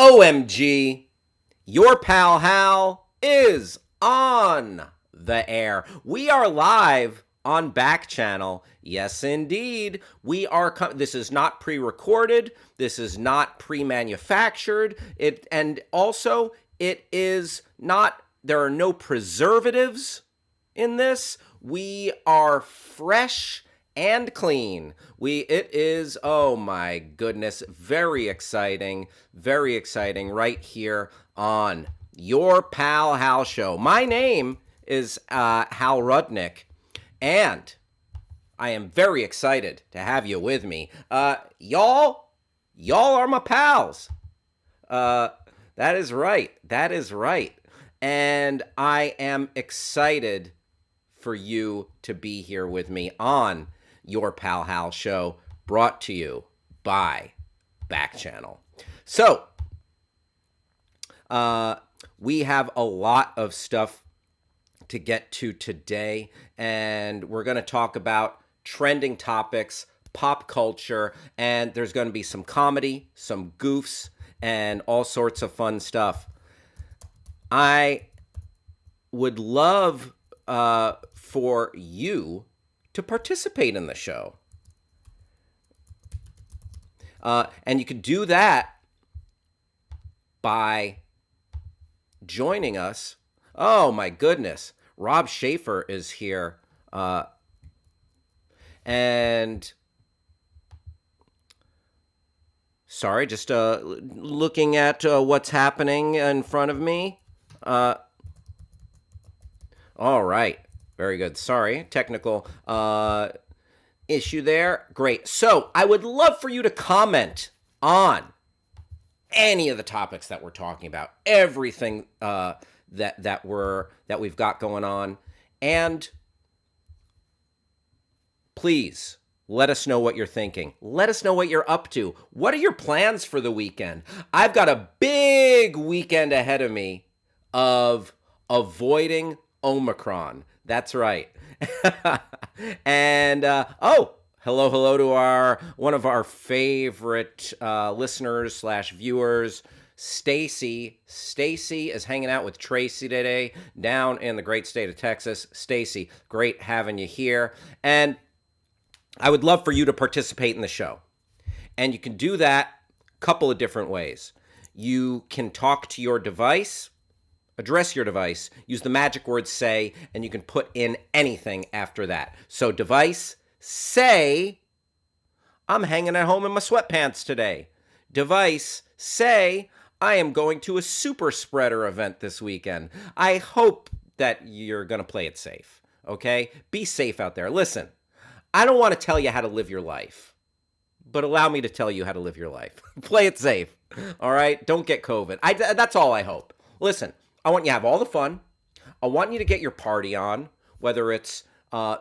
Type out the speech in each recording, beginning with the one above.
OMG, your pal Hal is on the air. We are live on Backchannel. Yes, indeed. We are. This is not pre-recorded. This is not pre-manufactured. And also it is not. There are no preservatives in this. We are fresh and clean. It is, oh my goodness, very exciting right here on your Pal Hal show. My name is Hal Rudnick, and I am very excited to have you with me. Y'all are my pals. That is right. And I am excited for you to be here with me on your Pal Hal show, brought to you by Backchannel. So, we have a lot of stuff to get to today, and we're going to talk about trending topics, pop culture, and there's going to be some comedy, some goofs, and all sorts of fun stuff. I would love for you to participate in the show. And you can do that by joining us. Oh my goodness. Rob Schaefer is here. And sorry, just looking at what's happening in front of me. All right. Very good. Sorry, technical issue there. Great. So I would love for you to comment on any of the topics that we're talking about, everything that we've got going on, and please let us know what you're thinking. Let us know what you're up to. What are your plans for the weekend? I've got a big weekend ahead of me of avoiding Omicron. That's right. And hello to one of our favorite listeners / viewers, Stacy. Stacy is hanging out with Tracy today down in the great state of Texas. Stacy, great having you here. And I would love for you to participate in the show. And you can do that a couple of different ways. You can talk to your device. Address your device, use the magic word say, and you can put in anything after that. So device, say, I'm hanging at home in my sweatpants today. Device, say, I am going to a super spreader event this weekend. I hope that you're going to play it safe, okay? Be safe out there. Listen, I don't want to tell you how to live your life, but allow me to tell you how to live your life. Play it safe, all right? Don't get COVID. That's all I hope. Listen, I want you to have all the fun. I want you to get your party on, whether it's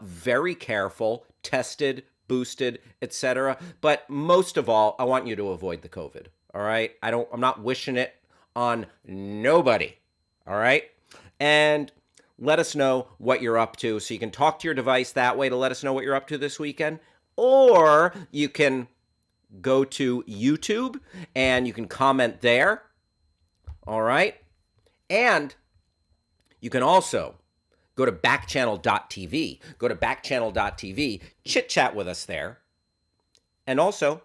very careful, tested, boosted, etc. But most of all, I want you to avoid the COVID. All right? I'm not wishing it on nobody. All right? And let us know what you're up to. So you can talk to your device that way to let us know what you're up to this weekend. Or you can go to YouTube and you can comment there. All right? And you can also go to backchannel.tv. Go to backchannel.tv, chit-chat with us there. And also,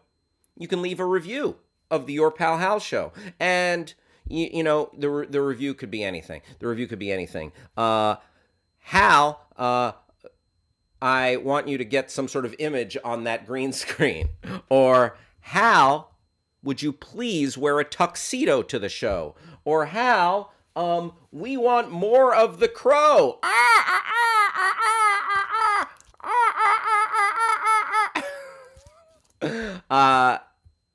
you can leave a review of the Your Pal Hal show. And, you know, the review could be anything. Hal, I want you to get some sort of image on that green screen. Or, Hal, would you please wear a tuxedo to the show? Or, Hal, we want more of the crow.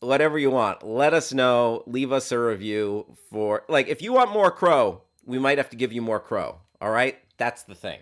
Whatever you want. Let us know. Leave us a review for, like, if you want more crow, we might have to give you more crow. All right? That's the thing.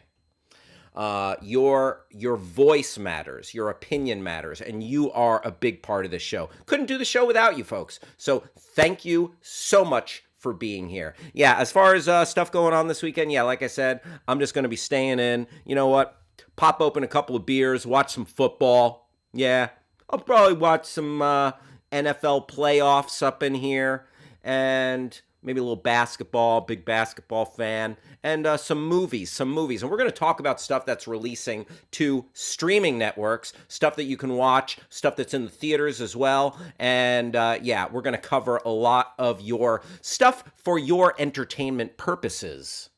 Your voice matters. Your opinion matters. And you are a big part of this show. Couldn't do the show without you folks. So thank you so much for being here. Yeah, as far as stuff going on this weekend, yeah, like I said, I'm just going to be staying in. You know what? Pop open a couple of beers, watch some football. Yeah, I'll probably watch some NFL playoffs up in here. and maybe a little basketball, big basketball fan, and some movies. And we're going to talk about stuff that's releasing to streaming networks, stuff that you can watch, stuff that's in the theaters as well. And yeah, we're going to cover a lot of your stuff for your entertainment purposes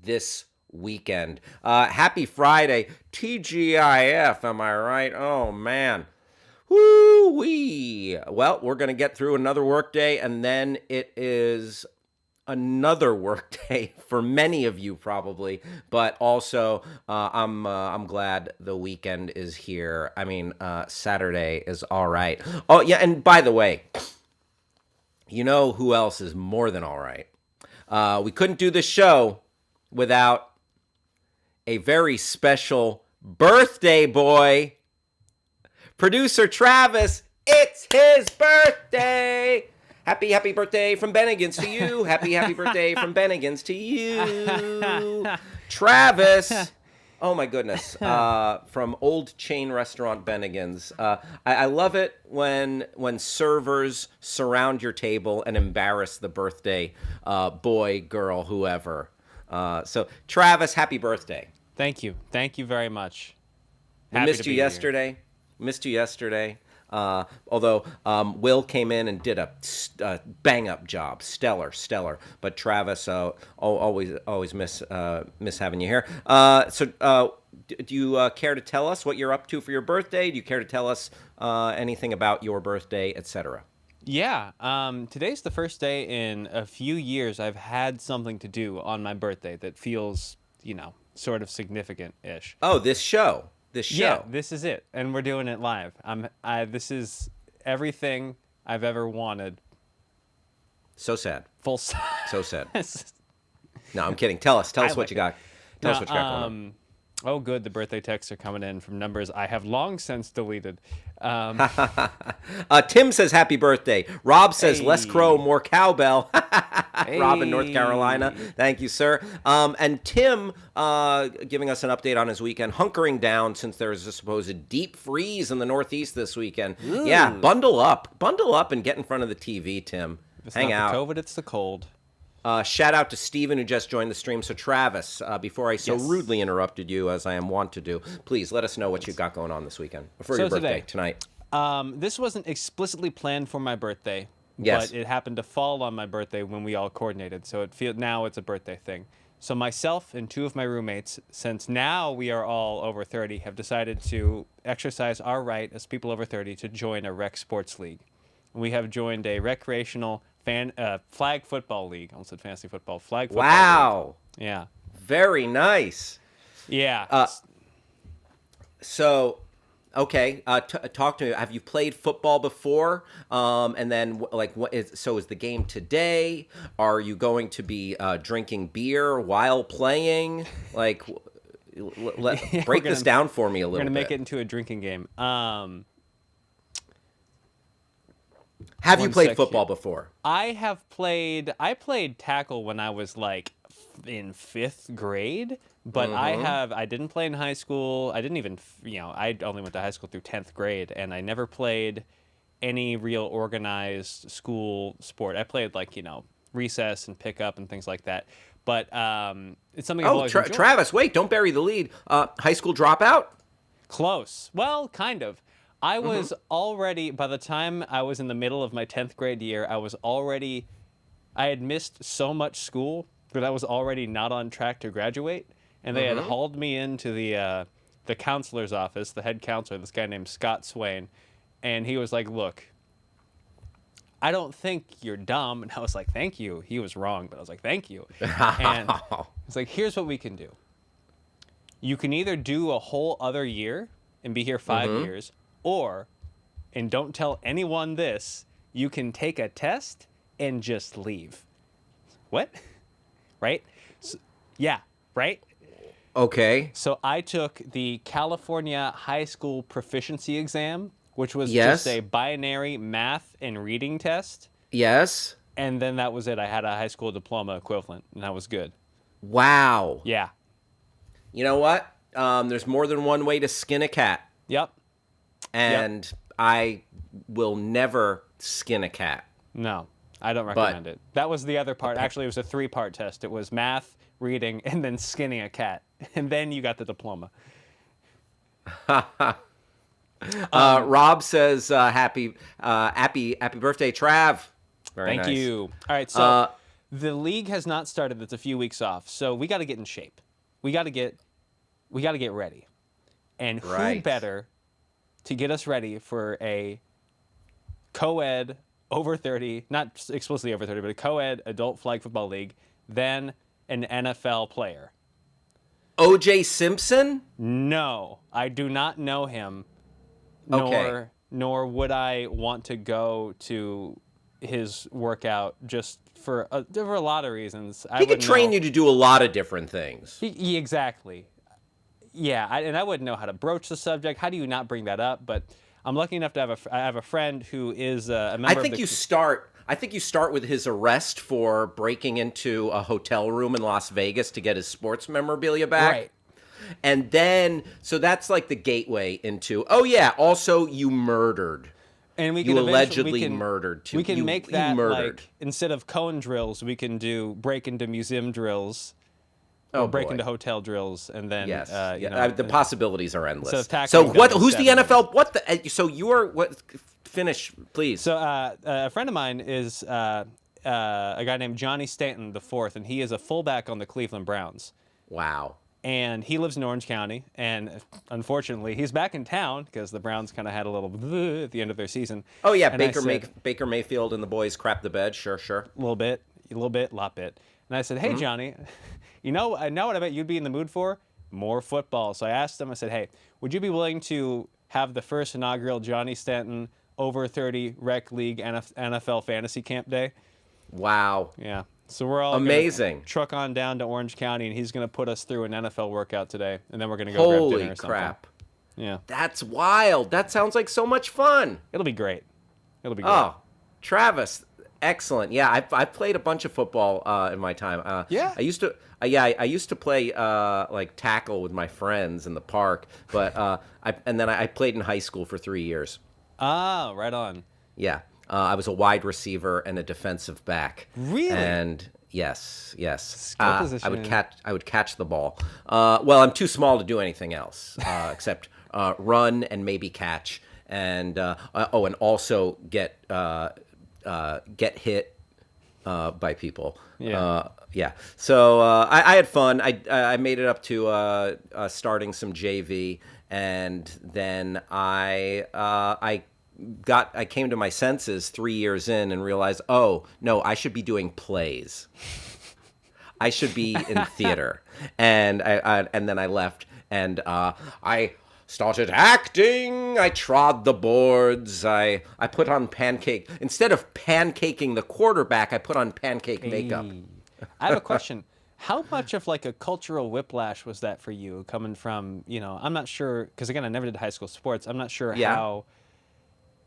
this weekend. Happy Friday. TGIF, am I right? Oh, man. Woo-wee. Well, we're going to get through another workday, and then it is another workday for many of you probably, but also I'm glad the weekend is here. I mean, Saturday is all right. Oh, yeah, and by the way, you know who else is more than all right? We couldn't do this show without a very special birthday boy. Producer Travis, it's his birthday. Happy birthday from Bennigan's to you. Happy birthday from Bennigan's to you. Travis. Oh my goodness. From old chain restaurant Bennigan's. I love it when servers surround your table and embarrass the birthday boy, girl, whoever. So Travis, happy birthday. Thank you. Thank you very much. We missed you yesterday. Although Will came in and did a bang-up job, stellar. But Travis, always miss having you here. So, do you care to tell us what you're up to for your birthday? Do you care to tell us anything about your birthday, etc.? Yeah. Today's the first day in a few years I've had something to do on my birthday that feels, sort of significant-ish. Oh, this show. Yeah, this is it, and we're doing it live. This is everything I've ever wanted. So sad. Full. So sad. No, I'm kidding. Tell us what you got. Tell us what you got going on. Oh, good. The birthday texts are coming in from numbers I have long since deleted. Tim says happy birthday. Rob says less crow, more cowbell. Hey. Rob in North Carolina. Thank you, sir. And Tim giving us an update on his weekend, hunkering down since there is a supposed deep freeze in the Northeast this weekend. Ooh. Yeah, bundle up and get in front of the TV, Tim. It's Hang not out. The COVID, it's the cold. Shout out to Steven who just joined the stream. So Travis, before I so rudely interrupted you as I am wont to do, please let us know what you've got going on this weekend for your birthday tonight. This wasn't explicitly planned for my birthday, but it happened to fall on my birthday when we all coordinated. So now it's a birthday thing. So myself and two of my roommates, since now we are all over 30, have decided to exercise our right as people over 30 to join a rec sports league. We have joined a recreational flag football league. I almost said fantasy football. Flag football Wow. league. Yeah. Very nice. Yeah. So, okay. Talk to me. Have you played football before? And then, is the game today? Are you going to be drinking beer while playing? Break this down for me a little bit. We're going to make it into a drinking game. Have you played football before? I played tackle when I was in 5th grade, but I didn't play in high school. I didn't even, I only went to high school through 10th grade, and I never played any real organized school sport. I played recess and pickup and things like that. But it's something I've always enjoyed. Travis, wait, don't bury the lead. High school dropout? Close. Well, kind of. I was already, by the time I was in the middle of my 10th grade year, I had missed so much school that I was already not on track to graduate. And they had hauled me into the counselor's office, the head counselor, this guy named Scott Swain. And he was like, look, I don't think you're dumb. And I was like, thank you. He was wrong, but I was like, thank you. And it's like, here's what we can do. You can either do a whole other year and be here 5 years, or, and don't tell anyone this, you can take a test and just leave. What? Right? So, yeah, right? Okay. So I took the California High School Proficiency Exam, which was just a binary math and reading test. Yes. And then that was it. I had a high school diploma equivalent, and that was good. Wow. Yeah. You know what? There's more than one way to skin a cat. Yep. And I will never skin a cat. No. I don't recommend it. That was the other part. Actually, it was a 3-part test. It was math, reading, and then skinning a cat. And then you got the diploma. Rob says, happy birthday, Trav. Very Thank nice. you. All right, so the league has not started. It's a few weeks off. So we got to get in shape. We got to get ready. And who better to get us ready for a co-ed over 30, not explicitly over 30, but a co-ed adult flag football league than an NFL player? O.J. Simpson? No, I do not know him. Okay. Nor would I want to go to his workout just for a lot of reasons. He could train you to do a lot of different things. Exactly. Yeah, and I wouldn't know how to broach the subject. How do you not bring that up? But I'm lucky enough to have a friend who is a member. I think you start with his arrest for breaking into a hotel room in Las Vegas to get his sports memorabilia back. Right. And then, so that's like the gateway into, oh yeah, also you murdered. And you allegedly murdered too. We can make that like, instead of cone drills, we can do break into museum drills. Or break into hotel drills, and then the possibilities are endless. So who's the NFL? So you're what? Finish, please. So a friend of mine is a guy named Johnny Stanton IV, and he is a fullback on the Cleveland Browns. Wow. And he lives in Orange County, and unfortunately, he's back in town because the Browns kind of had a little at the end of their season. Oh yeah, Baker Mayfield and the boys crap the bed. Sure. A lot bit. And I said, hey, Johnny, you know what I bet you'd be in the mood for? More football. So I asked him, I said, hey, would you be willing to have the first inaugural Johnny Stanton over 30 rec league NFL fantasy camp day? Wow. Yeah. So we're all amazing. Truck on down to Orange County, and he's going to put us through an NFL workout today, and then we're going to go grab dinner or something. Holy crap. Yeah. That's wild. That sounds like so much fun. It'll be great. Oh, Travis. Excellent. Yeah, I've played a bunch of football in my time. Yeah. I used to play like tackle with my friends in the park, but I played in high school for 3 years. Ah, right on. Yeah. I was a wide receiver and a defensive back. Really? And yes. Skill position. I would catch the ball. Well, I'm too small to do anything else except run and maybe catch, and and also get hit by people. Yeah. So I had fun. I made it up to starting some JV, and then I came to my senses 3 years in and realized, oh no, I should be doing plays. I should be in theater, and then I left, and I started acting. I trod the boards. I put on pancake. Instead of pancaking the quarterback, I put on pancake makeup. I have a question. How much of like a cultural whiplash was that for you coming from, I'm not sure, because again, I never did high school sports. I'm not sure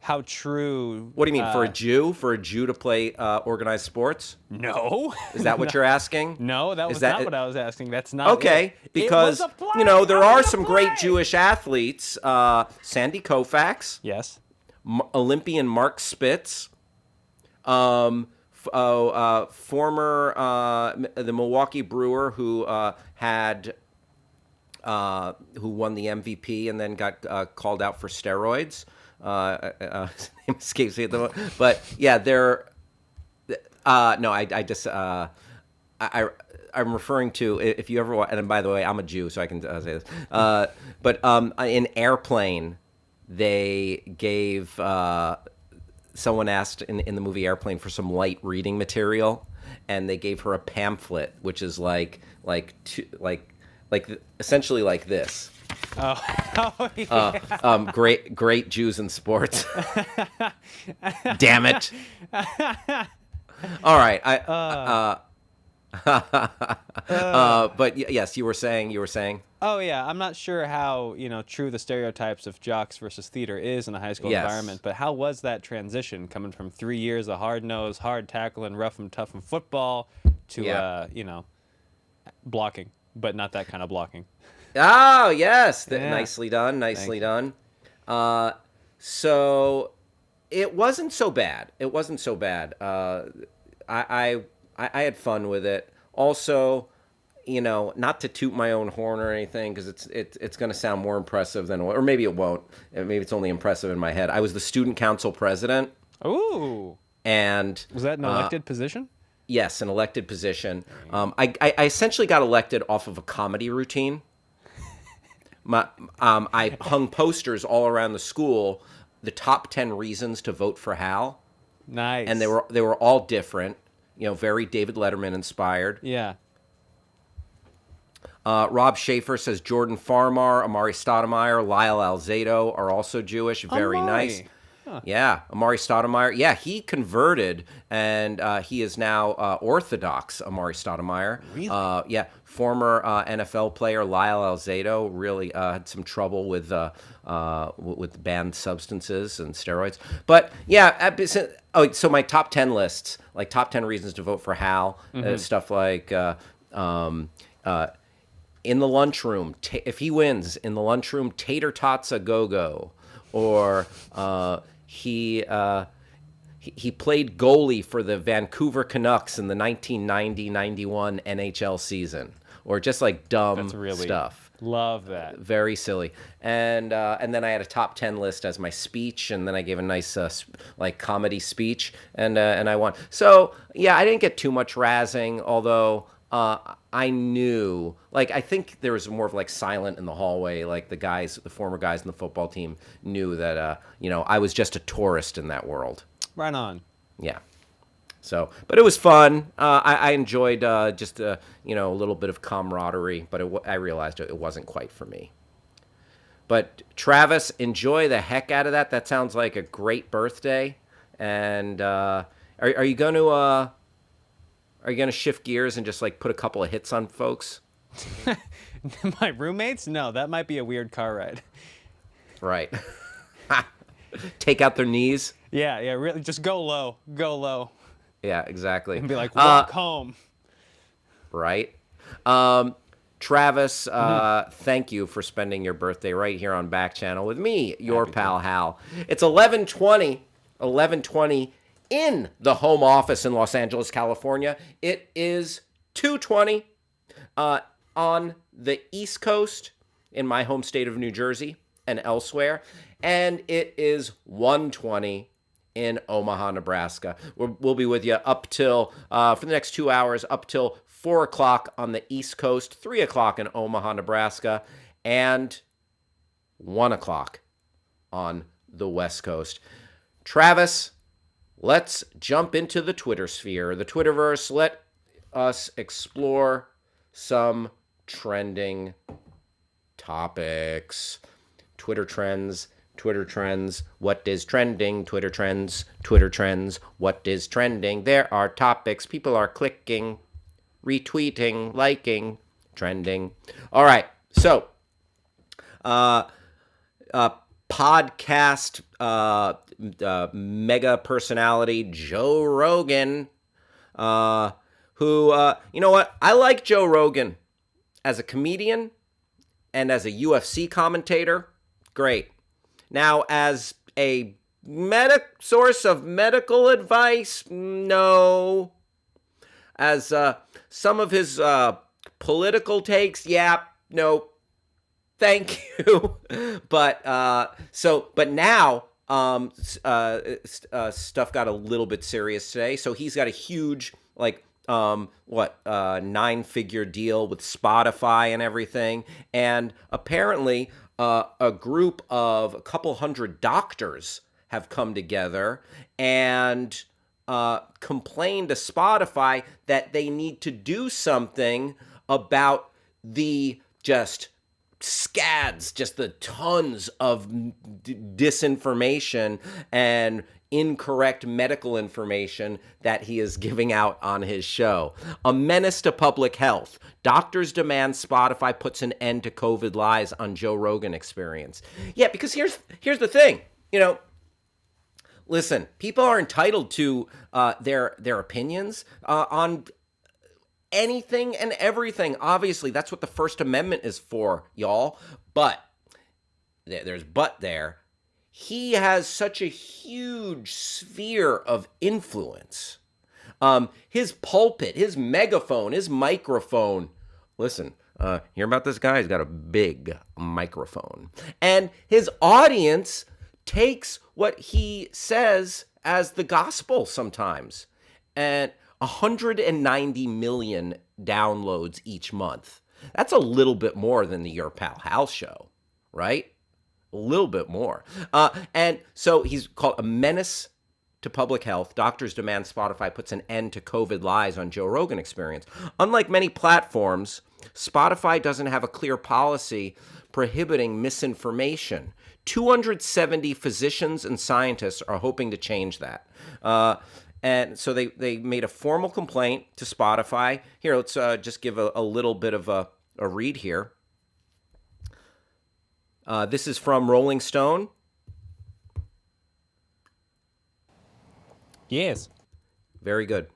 how true. What do you mean, for a Jew? For a Jew to play organized sports? No. Is that what you're asking? No, that was not what I was asking. That's not okay. Because there are some great Jewish athletes. Sandy Koufax. Yes. Olympian Mark Spitz. Former the Milwaukee Brewer who won the MVP and then got called out for steroids. His name escapes me at the moment, but yeah, I'm referring to, if you ever watch, and by the way, I'm a Jew, so I can say this. But in Airplane, they gave someone asked in the movie Airplane for some light reading material, and they gave her a pamphlet, which is like essentially like this. Oh yeah. Great Jews in sports. Damn it. All right. But yes, you were saying. Oh yeah, I'm not sure how true the stereotypes of jocks versus theater is in a high school environment, but how was that transition coming from 3 years of hard-nosed, hard tackling, rough and tough in football to blocking, but not that kind of blocking. Oh yes, nicely done. So It wasn't so bad. It wasn't so bad. I had fun with it. Also, not to toot my own horn or anything, because it's going to sound more impressive than, or maybe it won't. Maybe it's only impressive in my head. I was the student council president. Ooh. And Was that an elected position? yes, an elected position. I essentially got elected off of a comedy routine. I hung posters all around the school, the top 10 reasons to vote for Hal. Nice. And they were all different, very David Letterman inspired. Yeah. Rob Schaefer says Jordan Farmar, Amari Stoudemire, Lyle Alzado are also Jewish. Very nice. Huh. Yeah, Amari Stoudemire. Yeah, he converted, and he is now Orthodox, Amari Stoudemire. Really? Yeah, former NFL player Lyle Alzado really had some trouble with banned substances and steroids. But yeah, so my top 10 lists, like top 10 reasons to vote for Hal, stuff like in the lunchroom, if he wins, in the lunchroom, tater tots a go-go. Or he played goalie for the Vancouver Canucks in the 1990-91 NHL season. Or just like dumb stuff. Love that. Very silly. And then I had a top 10 list as my speech, and then I gave a nice comedy speech, and I won. So yeah, I didn't get too much razzing, although I knew, I think there was more of silent in the hallway, the former guys in the football team knew that I was just a tourist in that world. Right on. Yeah. So, but it was fun. I enjoyed just a little bit of camaraderie, but I realized it wasn't quite for me. But Travis, enjoy the heck out of that. That sounds like a great birthday. And are you going to shift gears and just put a couple of hits on folks? My roommates? No, that might be a weird car ride. Right. Take out their knees. Yeah, really, just go low. Yeah, exactly. And be like, walk home. Right. Travis, thank you for spending your birthday right here on Backchannel with me, your pal Hal. It's 11:20 in the home office in Los Angeles, California. It is 2:20 on the East Coast in my home state of New Jersey and elsewhere. And it is 1:20 in Omaha, Nebraska. We'll be with you up till, for the next 2 hours, up till 4 o'clock on the East Coast, 3 o'clock in Omaha, Nebraska, and 1 o'clock on the West Coast. Travis, let's jump into the Twitter sphere, the Twitterverse. Let us explore some trending topics. Twitter trends, what is trending? Twitter trends, what is trending? There are topics. People are clicking, retweeting, liking, trending. All right, so podcast mega personality Joe Rogan, who, you know what? I like Joe Rogan as a comedian and as a UFC commentator. Great. Now, as a source of medical advice, no. As some of his political takes, yeah, no. Thank you. But now stuff got a little bit serious today. So he's got a huge 9-figure deal with Spotify and everything. And apparently a group of a couple hundred doctors have come together and complained to Spotify that they need to do something about the just scads, just the tons of disinformation and incorrect medical information that he is giving out on his show. A menace to public health. Doctors demand Spotify puts an end to COVID lies on Joe Rogan Experience. Yeah, because here's the thing. Listen, people are entitled to their opinions on anything and everything. Obviously, that's what the First Amendment is for, y'all. But there's there. he has such a huge sphere of influence. His pulpit, his megaphone, his microphone. Listen, hear about this guy? He's got a big microphone. And his audience takes what he says as the gospel sometimes. And 190 million downloads each month. That's a little bit more than the Your Pal Hal show, right? A little bit more. And so he's called a menace to public health. Doctors demand Spotify puts an end to COVID lies on Joe Rogan Experience. Unlike many platforms, Spotify doesn't have a clear policy prohibiting misinformation. 270 physicians and scientists are hoping to change that. And so they made a formal complaint to Spotify. Here, let's just give a little bit of a read here. This is from Rolling Stone. Yes. Very good.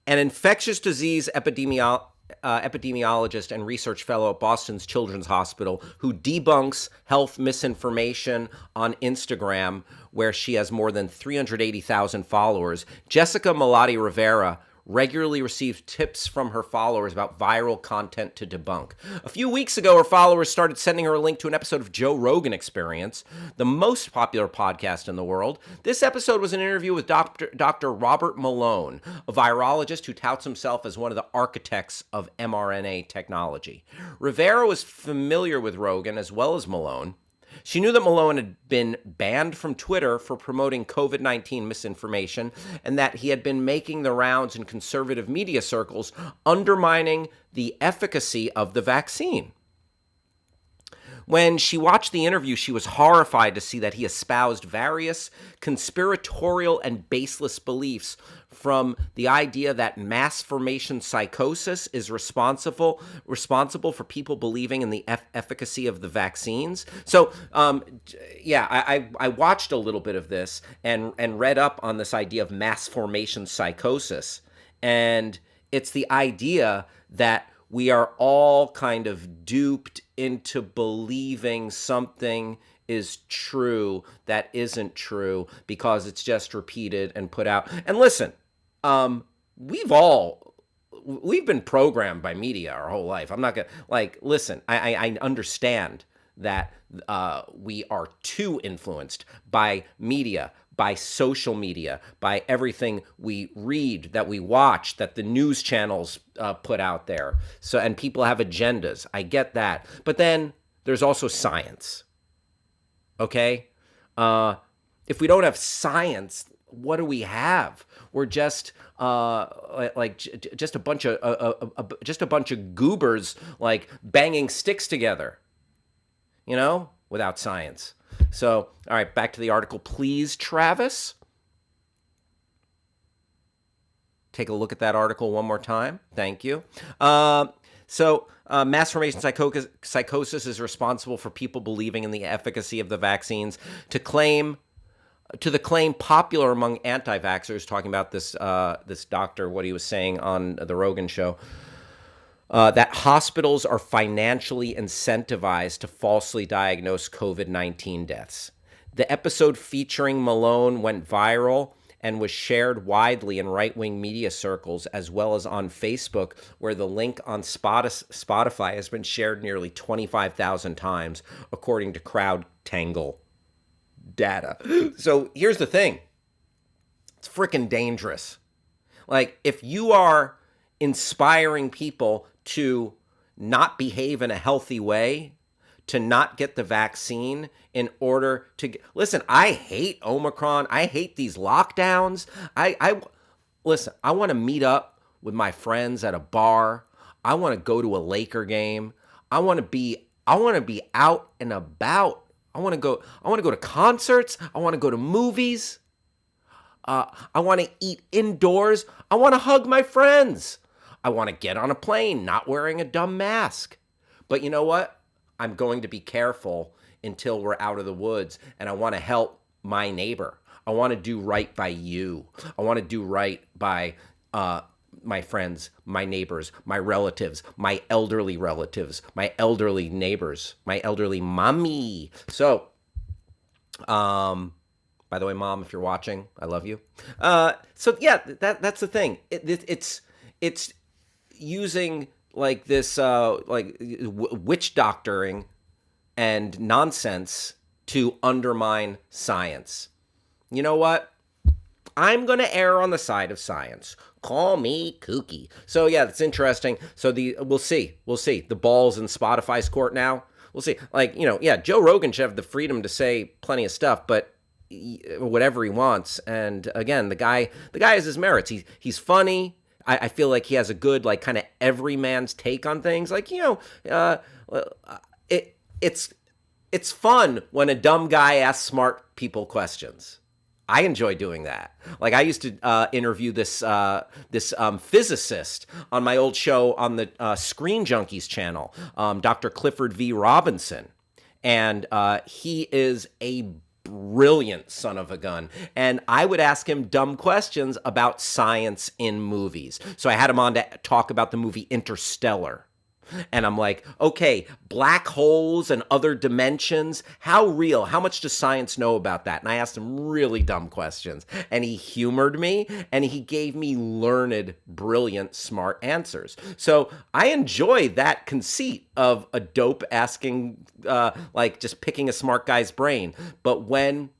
An infectious disease epidemiologist and research fellow at Boston's Children's Hospital who debunks health misinformation on Instagram, where she has more than 380,000 followers. Jessica Malati Rivera regularly receives tips from her followers about viral content to debunk. A few weeks ago, her followers started sending her a link to an episode of Joe Rogan Experience, the most popular podcast in the world. This episode was an interview with Dr. Robert Malone, a virologist who touts himself as one of the architects of mRNA technology. Rivera was familiar with Rogan as well as Malone. She knew that Malone had been banned from Twitter for promoting COVID-19 misinformation and that he had been making the rounds in conservative media circles, undermining the efficacy of the vaccine. When she watched the interview, she was horrified to see that he espoused various conspiratorial and baseless beliefs, from the idea that mass formation psychosis is responsible for people believing in the efficacy of the vaccines. So, I watched a little bit of this and read up on this idea of mass formation psychosis. And it's the idea that we are all kind of duped into believing something is true that isn't true because it's just repeated and put out. And listen, we've been programmed by media our whole life. I'm not gonna listen, I understand that we are too influenced by media, by social media, by everything we read, that we watch, that the news channels put out there. So, and people have agendas. I get that. But then there's also science. Okay? If we don't have science, what do we have? We're just just a bunch of goobers banging sticks together, without science. So, all right, back to the article, please, Travis. Take a look at that article one more time. Thank you. Mass formation psychosis is responsible for people believing in the efficacy of the vaccines. To the claim popular among anti-vaxxers, talking about this doctor, what he was saying on the Rogan show, that hospitals are financially incentivized to falsely diagnose COVID-19 deaths. The episode featuring Malone went viral and was shared widely in right-wing media circles as well as on Facebook, where the link on Spotify has been shared nearly 25,000 times, according to CrowdTangle data. So here's the thing. It's freaking dangerous. If you are inspiring people to not behave in a healthy way, to not get the vaccine in order to listen, I hate Omicron. I hate these lockdowns. Listen, I want to meet up with my friends at a bar. I want to go to a Laker game. I want to be out and about. I want to go to concerts. I want to go to movies. I want to eat indoors. I want to hug my friends. I want to get on a plane not wearing a dumb mask. But you know what? I'm going to be careful until we're out of the woods, and I want to help my neighbor. I want to do right by you. I want to do right by my friends, my neighbors, my relatives, my elderly neighbors, my elderly mommy. So, By the way, Mom, if you're watching, I love you. So yeah, that's the thing. It's using like this witch doctoring and nonsense to undermine science. You know what? I'm going to err on the side of science. Call me kooky. So yeah, that's interesting. So we'll see. The ball's in Spotify's court now. We'll see. Like, yeah, Joe Rogan should have the freedom to say plenty of stuff, but whatever he wants. And again, the guy has his merits. He's funny. I feel like he has a good, like, kind of everyman's take on things. Like, it's fun when a dumb guy asks smart people questions. I enjoy doing that. Like, I used to interview this physicist on my old show on the Screen Junkies channel, Dr. Clifford V. Robinson. And he is a brilliant son of a gun. And I would ask him dumb questions about science in movies. So I had him on to talk about the movie Interstellar. And I'm like, okay, black holes and other dimensions, how real? How much does science know about that? And I asked him really dumb questions. And he humored me, and he gave me learned, brilliant, smart answers. So I enjoy that conceit of a dope asking, like just picking a smart guy's brain. But when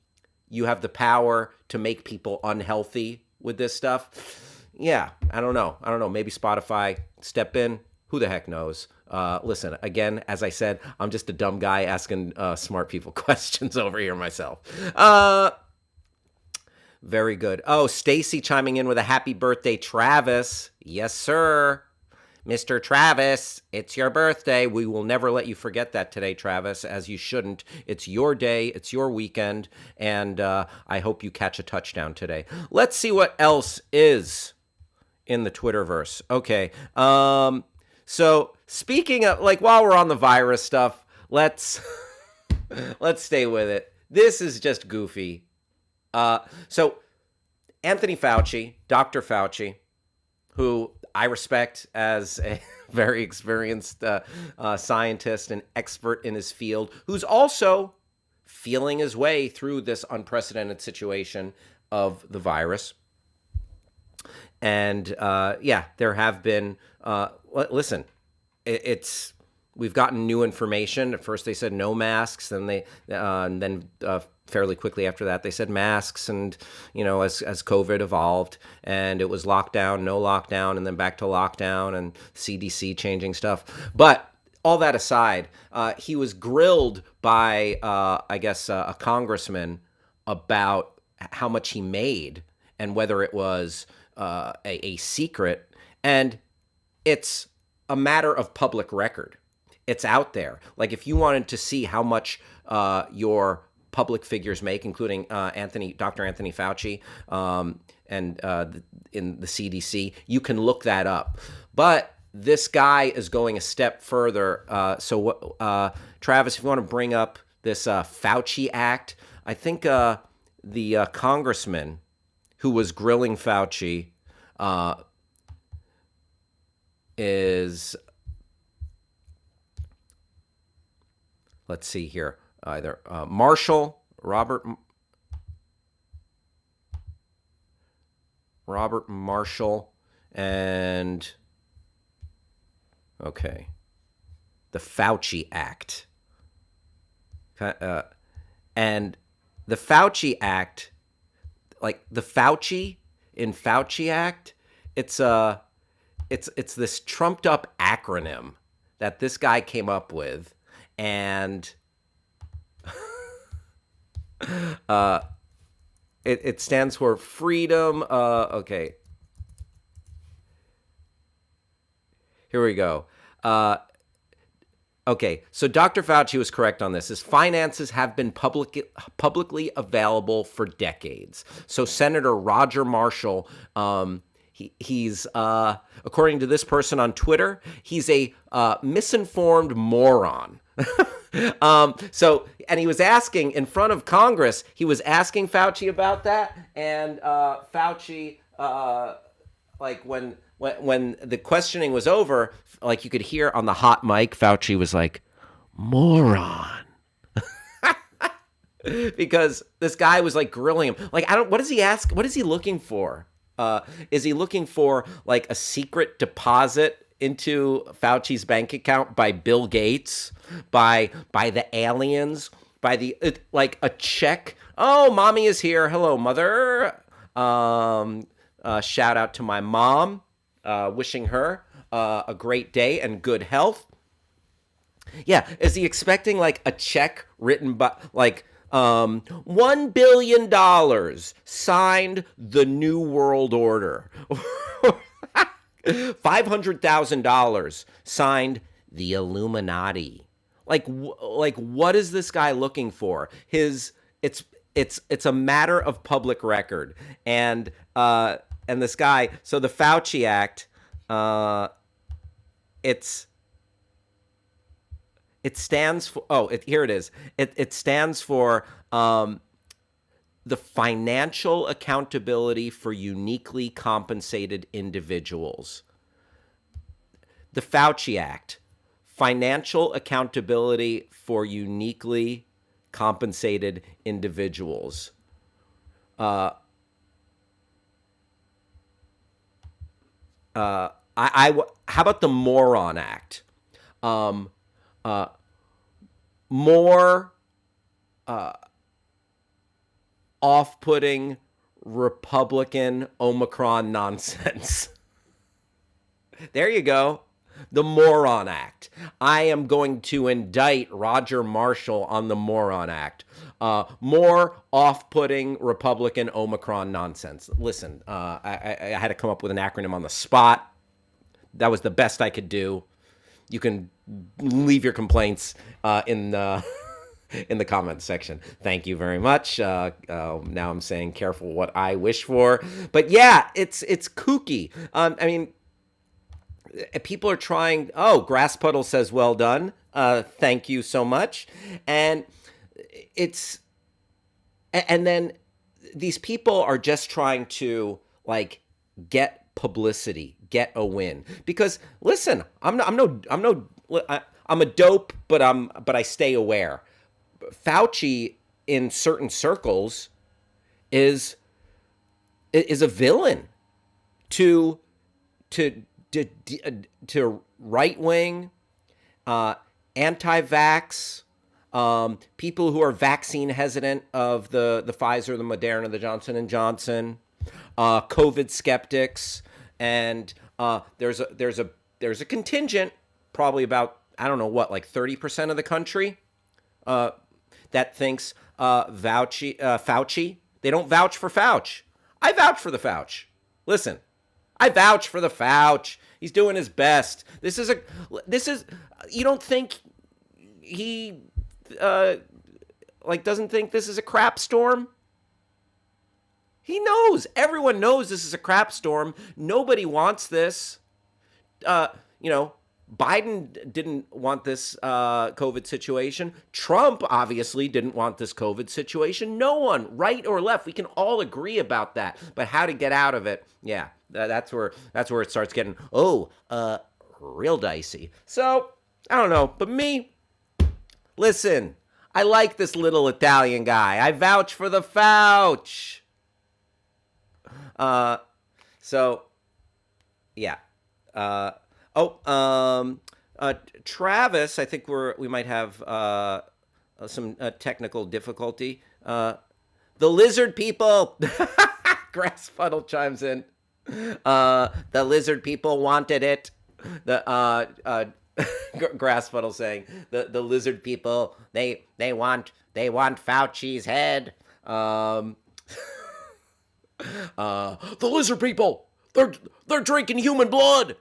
you have the power to make people unhealthy with this stuff, yeah, I don't know. Maybe Spotify step in. Who the heck knows? Listen, again, as I said, I'm just a dumb guy asking smart people questions over here myself. Very good. Oh, Stacy chiming in with a happy birthday, Travis. Yes, sir. Mr. Travis, it's your birthday. We will never let you forget that today, Travis, as you shouldn't. It's your day. It's your weekend. And I hope you catch a touchdown today. Let's see what else is in the Twitterverse. Okay. So speaking of, like, while we're on the virus stuff, let's stay with it. This is just goofy. So Anthony Fauci, Dr. Fauci, who I respect as a very experienced scientist and expert in his field, who's also feeling his way through this unprecedented situation of the virus. And there have been, listen, we've gotten new information. At first they said no masks, then fairly quickly after that they said masks, and as COVID evolved, and it was lockdown, no lockdown, and then back to lockdown, and CDC changing stuff. But all that aside, he was grilled by a congressman about how much he made and whether it was a secret, and it's a matter of public record. It's out there. Like, if you wanted to see how much your public figures make, including Dr. Anthony Fauci, in the CDC, you can look that up. But this guy is going a step further. Travis, if you want to bring up this Fauci Act, I think the congressman who was grilling Fauci is, let's see here, either Robert Marshall, and okay, the Fauci Act. And the Fauci Act, like the Fauci in Fauci Act, it's this trumped up acronym that this guy came up with, and it stands for freedom. Okay, here we go. Okay, so Dr. Fauci was correct on this. His finances have been publicly available for decades. So Senator Roger Marshall, he's according to this person on Twitter, he's a misinformed moron. And he was asking in front of Congress, he was asking Fauci about that, and Fauci, like when the questioning was over, like you could hear on the hot mic, Fauci was like, moron. because this guy was like grilling him. Like, I don't, what does he ask? What is he looking for? Is he looking for like a secret deposit into Fauci's bank account by Bill Gates, by the aliens, by the like a check? Oh, mommy is here. Hello, mother. Shout out to my mom, wishing her a great day and good health. Yeah, is he expecting like a check written by like $1 billion signed the New World Order, $500,000 signed the Illuminati? Like what is this guy looking for? It's a matter of public record, and this guy. So the Fauci Act, it's it stands for, here it is. It stands for the financial accountability for uniquely compensated individuals. The Fauci Act, financial accountability for uniquely compensated individuals. How about the Moron Act? More off-putting Republican Omicron nonsense. There you go. The Moron Act. I am going to indict Roger Marshall on the Moron Act. More off-putting Republican Omicron nonsense. Listen, I had to come up with an acronym on the spot. That was the best I could do. You can leave your complaints in the comments section. Thank you very much. Now I'm saying careful what I wish for. But yeah, it's kooky. I mean, people are trying. Oh, Grass Puddle says, well done. Thank you so much. And then these people are just trying to like get publicity, get a win. Because listen, I'm a dope, but I stay aware. Fauci in certain circles is a villain to right wing, anti-vax, people who are vaccine hesitant of the Pfizer, the Moderna, the Johnson and Johnson, COVID skeptics, and there's a contingent, probably about, I don't know what, like 30% of the country that thinks Fauci. They don't vouch for Fauci. I vouch for the Fauci. Listen, I vouch for the Fauci. He's doing his best. You don't think he doesn't think this is a crap storm? He knows. Everyone knows this is a crap storm. Nobody wants this. Biden didn't want this COVID situation. Trump obviously didn't want this COVID situation. No one, right or left, we can all agree about that. But how to get out of it, yeah, that's where it starts getting real dicey. So I don't know, but me, listen, I like this little Italian guy. I vouch for the Fauci. So yeah. Travis, I think we might have some technical difficulty. The lizard people, Grass Fuddle chimes in. The lizard people wanted it. The Grass Fuddle saying the lizard people they want Fauci's head. The lizard people, they're drinking human blood.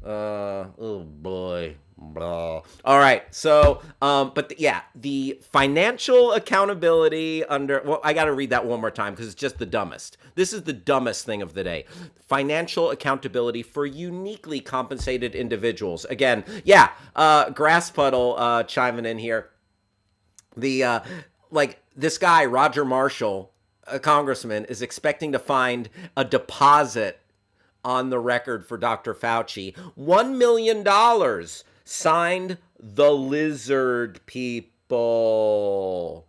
Oh boy. Blah. All right. So, the financial accountability I got to read that one more time because it's just the dumbest. This is the dumbest thing of the day. Financial accountability for uniquely compensated individuals. Again, Grass Puddle chiming in here. The this guy, Roger Marshall, a congressman, is expecting to find a deposit on the record for Dr. Fauci. $1 million signed the lizard people.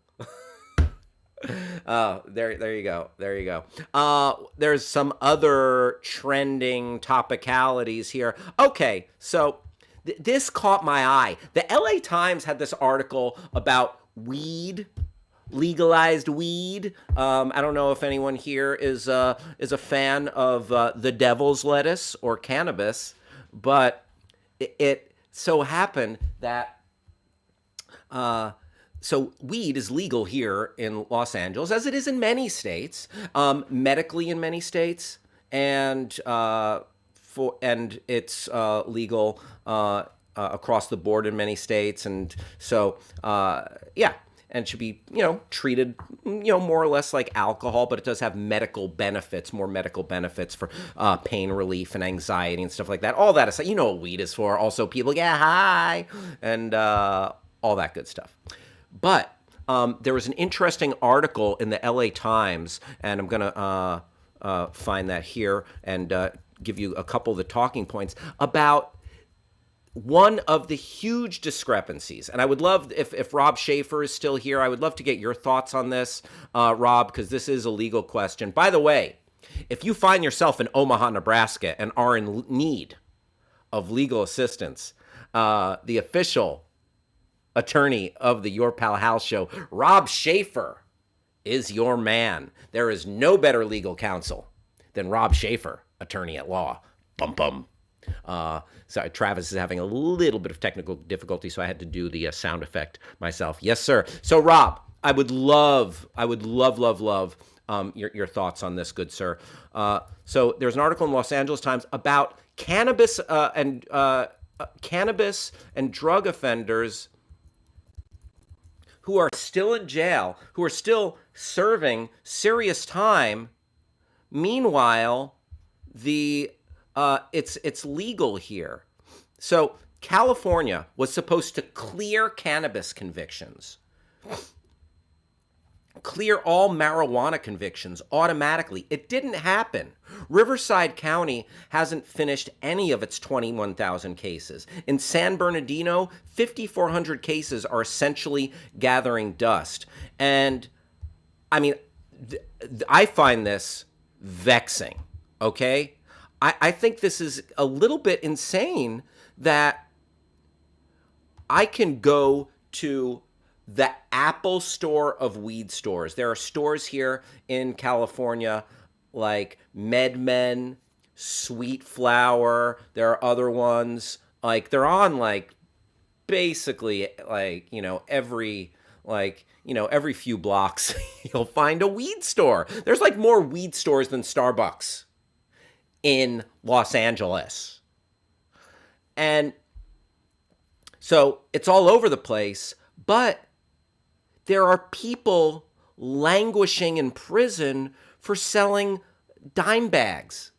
There you go. There you go. There's some other trending topicalities here. Okay, so this caught my eye. The LA Times had this article about weed, legalized weed. I don't know if anyone here is a fan of the devil's lettuce or cannabis, but it so happened that so weed is legal here in Los Angeles, as it is in many states, medically in many states, and it's legal across the board in many states, and so yeah. And should be, treated, more or less like alcohol, but it does have medical benefits, more medical benefits for pain relief and anxiety and stuff like that. All that aside, you know what weed is for. Also, people get high and all that good stuff. But there was an interesting article in the LA Times, and I'm going to find that here and give you a couple of the talking points about one of the huge discrepancies. And I would love, if Rob Schaefer is still here, I would love to get your thoughts on this, Rob, because this is a legal question. By the way, if you find yourself in Omaha, Nebraska, and are in need of legal assistance, the official attorney of the Your Pal Hal show, Rob Schaefer, is your man. There is no better legal counsel than Rob Schaefer, attorney at law. Bum bum. Sorry, Travis is having a little bit of technical difficulty, so I had to do the sound effect myself. Yes, sir. So, Rob, I would love your thoughts on this, good sir. So, there's an article in Los Angeles Times about cannabis and drug offenders who are still in jail, who are still serving serious time. Meanwhile, it's legal here. So California was supposed to clear cannabis convictions, clear all marijuana convictions automatically. It didn't happen. Riverside County hasn't finished any of its 21,000 cases. In San Bernardino, 5,400 cases are essentially gathering dust. And I mean, I find this vexing, okay? I think this is a little bit insane that I can go to the Apple store of weed stores. There are stores here in California like MedMen, Sweet Flower. There are other ones. Like, they're on like basically like, every few blocks you'll find a weed store. There's like more weed stores than Starbucks in Los Angeles. And so it's all over the place, but there are people languishing in prison for selling dime bags,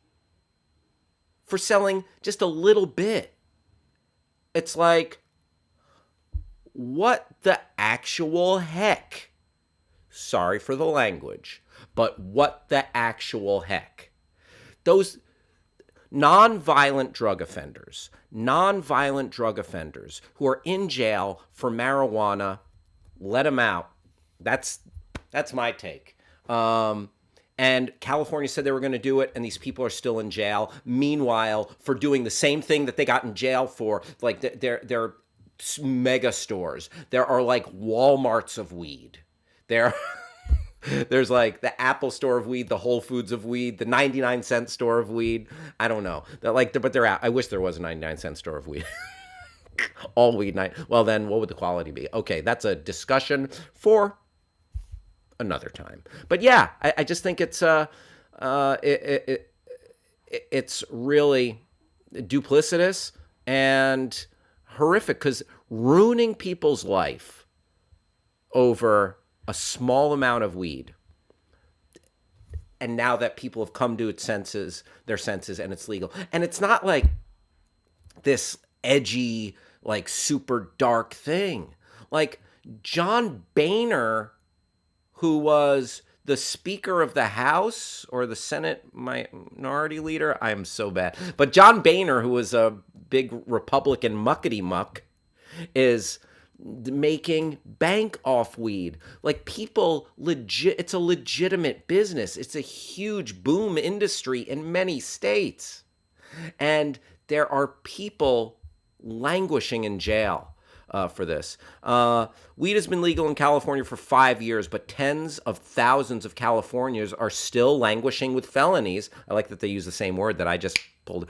for selling just a little bit. It's like, what the actual heck? Sorry for the language, but what the actual heck? Those nonviolent drug offenders who are in jail for marijuana, let them out. That's my take. And California said they were going to do it, and these people are still in jail. Meanwhile, for doing the same thing that they got in jail for, like they're mega stores. There are like Walmarts of weed. There's like the Apple store of weed, the Whole Foods of weed, the 99-cent store of weed. I don't know. But they're out. I wish there was a 99-cent store of weed. All weed night. Well, then what would the quality be? Okay, that's a discussion for another time. But yeah, I just think it's it's really duplicitous and horrific, because ruining people's life over a small amount of weed, and now that people have come to their senses, and it's legal, and it's not like this edgy, like super dark thing. Like John Boehner, who was the Speaker of the House or the Senate minority leader, I am so bad, but John Boehner, who was a big Republican muckety muck, is making bank off weed. Like people it's a legitimate business. It's a huge boom industry in many states. And there are people languishing in jail for this. Weed has been legal in California for 5 years, but tens of thousands of Californians are still languishing with felonies. I like that they use the same word that I just pulled.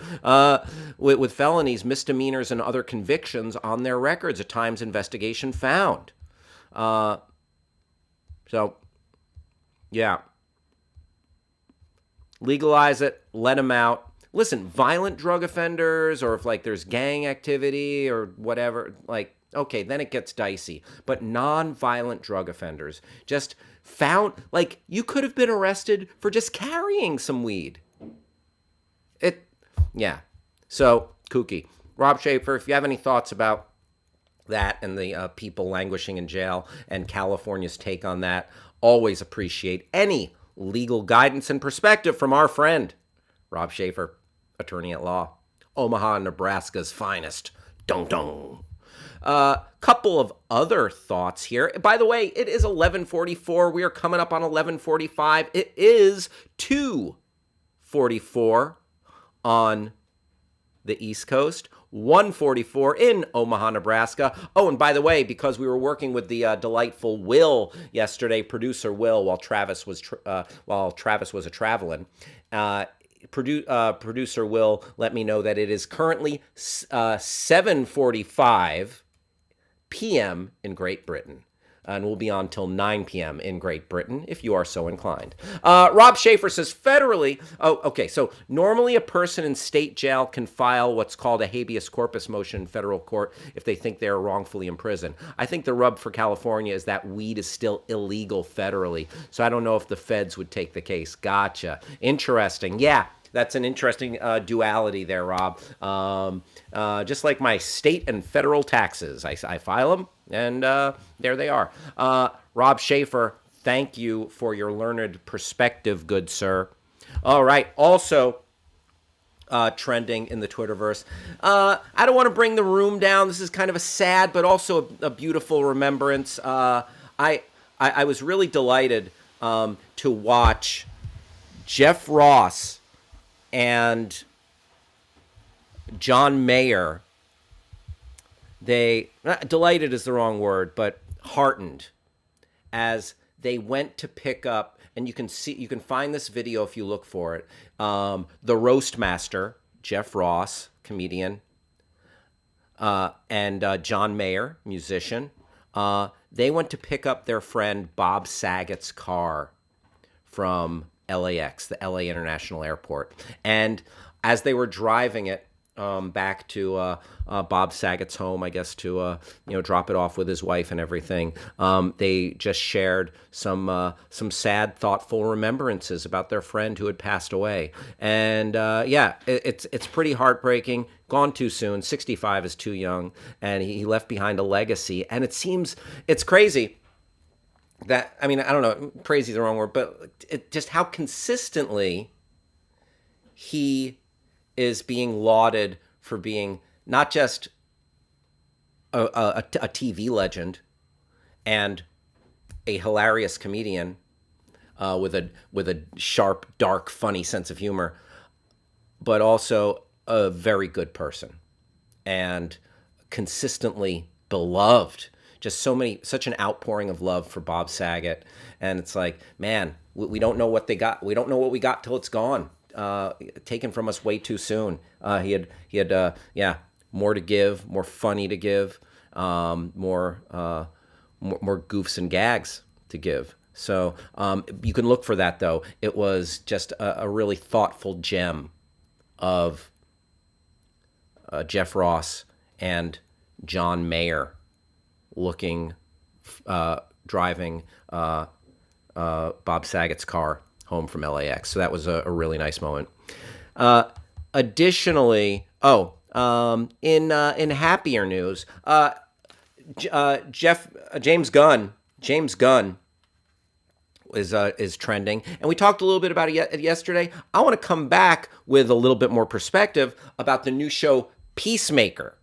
With felonies, misdemeanors, and other convictions on their records, a Times investigation found. So, yeah. Legalize it, let them out. Listen, violent drug offenders, or if like there's gang activity or whatever, like, okay, then it gets dicey. But non-violent drug offenders just found, like, you could have been arrested for just carrying some weed. Yeah. So, kooky. Rob Schaefer, if you have any thoughts about that and the people languishing in jail and California's take on that, always appreciate any legal guidance and perspective from our friend, Rob Schaefer, attorney at law, Omaha, Nebraska's finest. Dong dong. Couple of other thoughts here. By the way, it is 11:44. We are coming up on 11:45. It is 2:44 on the East Coast, 1:44 in Omaha, Nebraska. Oh, and by the way, because we were working with the delightful Will yesterday, producer Will, while Travis was a traveling. Producer Will let me know that it is currently 7:45 p.m. in Great Britain. And we'll be on till 9 p.m. in Great Britain, if you are so inclined. Rob Schaefer says federally, so normally a person in state jail can file what's called a habeas corpus motion in federal court if they think they are wrongfully imprisoned. I think the rub for California is that weed is still illegal federally, so I don't know if the feds would take the case. Gotcha. Interesting. Yeah. That's an interesting duality there, Rob. Just like my state and federal taxes, I file them, and there they are. Rob Schaefer, thank you for your learned perspective, good sir. All right. Also, trending in the Twitterverse. I don't want to bring the room down. This is kind of a sad, but also a beautiful remembrance. I was really delighted to watch Jeff Ross and John Mayer. Delighted is the wrong word, but heartened as they went to pick up, and you can find this video if you look for it. The Roast Master, Jeff Ross, comedian, and John Mayer, musician. They went to pick up their friend Bob Saget's car from LAX, the LA International Airport. And as they were driving it back to Bob Saget's home, I guess, to drop it off with his wife and everything, they just shared some sad, thoughtful remembrances about their friend who had passed away. And it's pretty heartbreaking. Gone too soon. 65 is too young, and he left behind a legacy. And it's crazy. That, I mean, I don't know, crazy is the wrong word, but just how consistently he is being lauded for being not just a TV legend and a hilarious comedian with a sharp, dark, funny sense of humor, but also a very good person and consistently beloved. Just such an outpouring of love for Bob Saget. And it's like, man, we don't know what they got. We don't know what we got till it's gone. Taken from us way too soon. He had more to give, more funny to give, more goofs and gags to give. So you can look for that, though. It was just a really thoughtful gem of Jeff Ross and John Mayer driving Bob Saget's car home from LAX. So that was a really nice moment. Additionally, in happier news, James Gunn is trending, and we talked a little bit about it yesterday. I want to come back with a little bit more perspective about the new show Peacemaker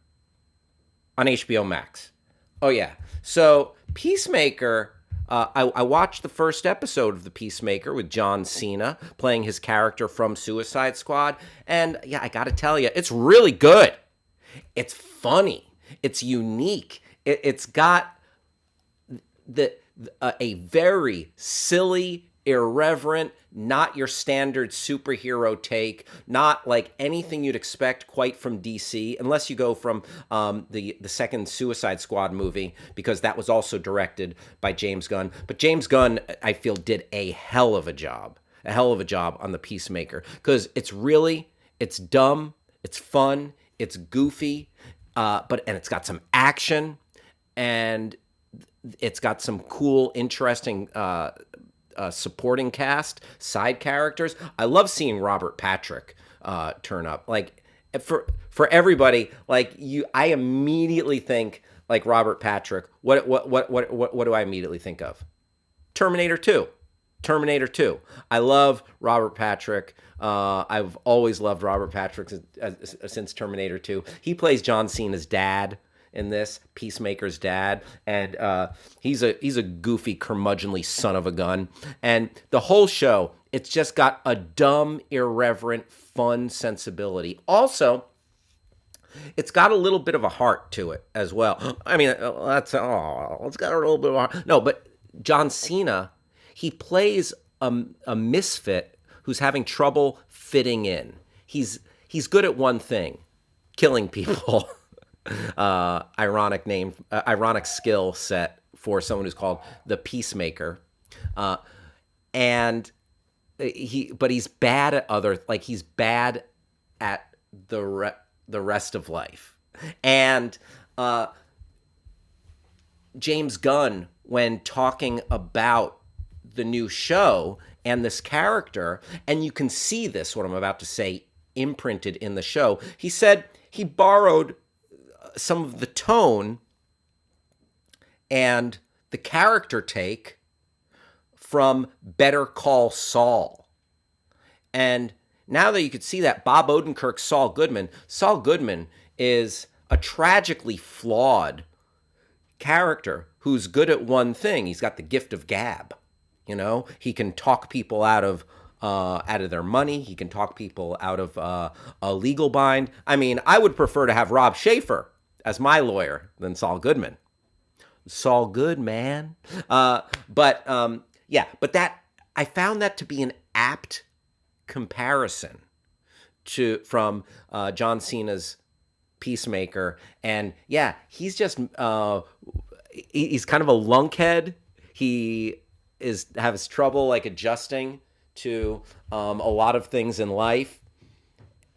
on HBO Max. Oh yeah. So Peacemaker. I watched the first episode of The Peacemaker with John Cena playing his character from Suicide Squad, and yeah, I got to tell you, it's really good. It's funny. It's unique. It's got the a very silly, irreverent, not your standard superhero take, not like anything you'd expect quite from DC, unless you go from the second Suicide Squad movie, because that was also directed by James Gunn. But James Gunn, I feel, did a hell of a job, on the Peacemaker, because it's dumb, it's fun, it's goofy, and it's got some action, and it's got some cool, interesting supporting cast, side characters. I love seeing Robert Patrick turn up. Like for everybody, like I immediately think like Robert Patrick. What do I immediately think of? Terminator 2. Terminator 2. I love Robert Patrick. I've always loved Robert Patrick since Terminator 2. He plays John Cena's dad in this, Peacemaker's dad, and he's a goofy, curmudgeonly son of a gun. And the whole show, it's just got a dumb, irreverent, fun sensibility. Also, it's got a little bit of a heart to it as well. I mean, it's got a little bit of a heart. No, but John Cena, he plays a misfit who's having trouble fitting in. He's good at one thing, killing people. Ironic skill set for someone who's called the Peacemaker, and but he's bad at he's bad at the rest of life. And James Gunn, when talking about the new show and this character, and you can see this, what I'm about to say, imprinted in the show, he said he borrowed some of the tone and the character take from Better Call Saul. And now that you could see that, Bob Odenkirk's Saul Goodman is a tragically flawed character who's good at one thing. He's got the gift of gab. You know, he can talk people out of their money. He can talk people out of a legal bind. I mean, I would prefer to have Rob Schaefer as my lawyer than Saul Goodman. Saul Goodman. But that I found that to be an apt comparison from John Cena's Peacemaker. And yeah, he's just he's kind of a lunkhead. He has trouble like adjusting to a lot of things in life,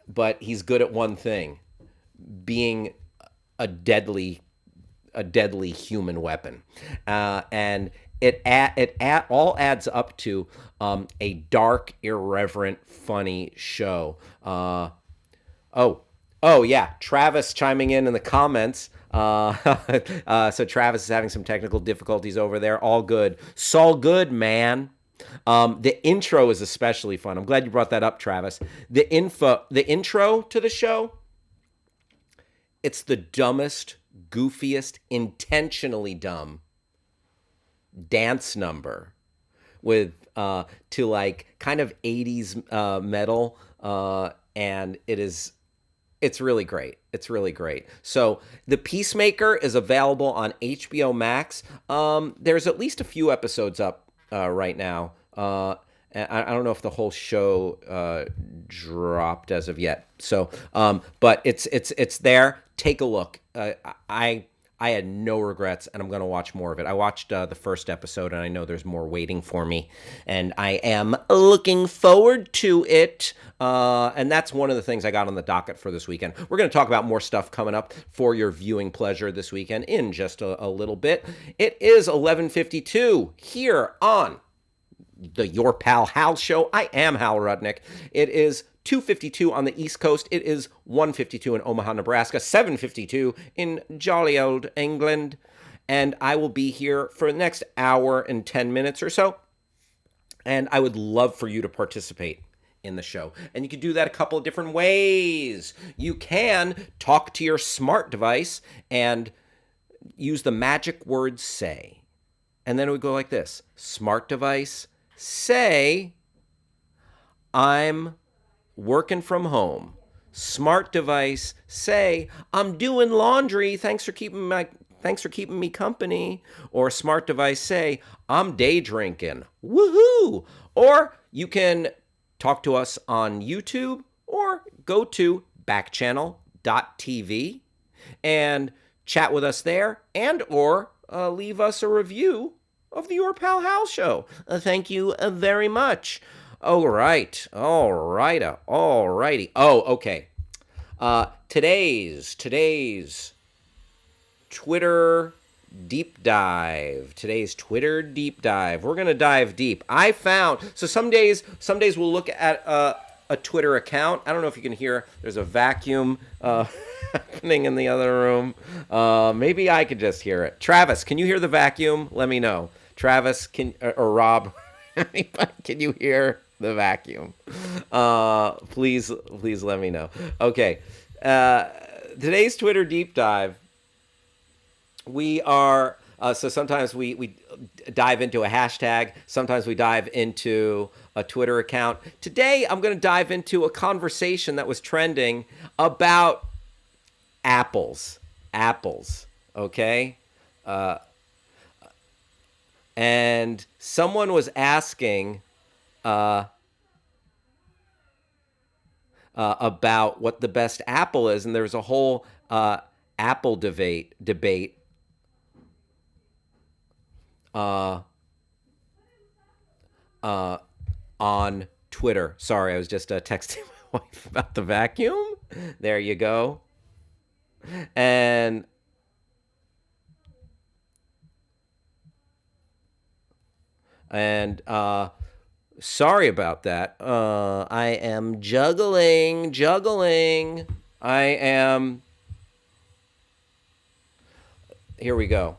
but he's good at one thing, being a deadly human weapon, and it all adds up to a dark, irreverent, funny show. Oh yeah, Travis chiming in the comments. So Travis is having some technical difficulties over there. All good. Saul good, man. The intro is especially fun. I'm glad you brought that up, Travis. The intro to the show, it's the dumbest, goofiest, intentionally dumb dance number with to like kind of 80s metal, and it's really great. It's really great. So The Peacemaker is available on HBO Max. There's at least a few episodes up right now. And I don't know if the whole show dropped as of yet. So, but it's there. Take a look. I had no regrets, and I'm going to watch more of it. I watched the first episode, and I know there's more waiting for me, and I am looking forward to it. And that's one of the things I got on the docket for this weekend. We're going to talk about more stuff coming up for your viewing pleasure this weekend in just a little bit. It is 11:52 here on the Your Pal Hal Show. I am Hal Rudnick. It is 2:52 on the East Coast. It is 1:52 in Omaha, Nebraska, 7:52 in jolly old England. And I will be here for the next hour and 10 minutes or so. And I would love for you to participate in the show. And you can do that a couple of different ways. You can talk to your smart device and use the magic word say. And then it would go like this. Smart device, say, I'm working from home. Smart device, say, I'm doing laundry. Thanks for keeping me company. Or smart device, say, I'm day drinking. Woohoo! Or you can talk to us on YouTube or go to backchannel.tv and chat with us there, and or leave us a review of the Your Pal Hal show. Thank you very much. All right. All righty. Oh, okay. Today's Twitter deep dive. We're gonna dive deep. I found some days we'll look at a Twitter account. I don't know if you can hear. There's a vacuum happening in the other room. Maybe I could just hear it. Travis, can you hear the vacuum? Let me know. Travis, or Rob, can you hear the vacuum? Please let me know. Okay. Today's Twitter deep dive. We are so sometimes we dive into a hashtag. Sometimes we dive into a Twitter account. Today, I'm going to dive into a conversation that was trending about apples. Okay. And someone was asking about what the best apple is, and there's a whole apple debate on Twitter. Sorry, I was just texting my wife about the vacuum. There you go. And sorry about that. I am juggling. Here we go.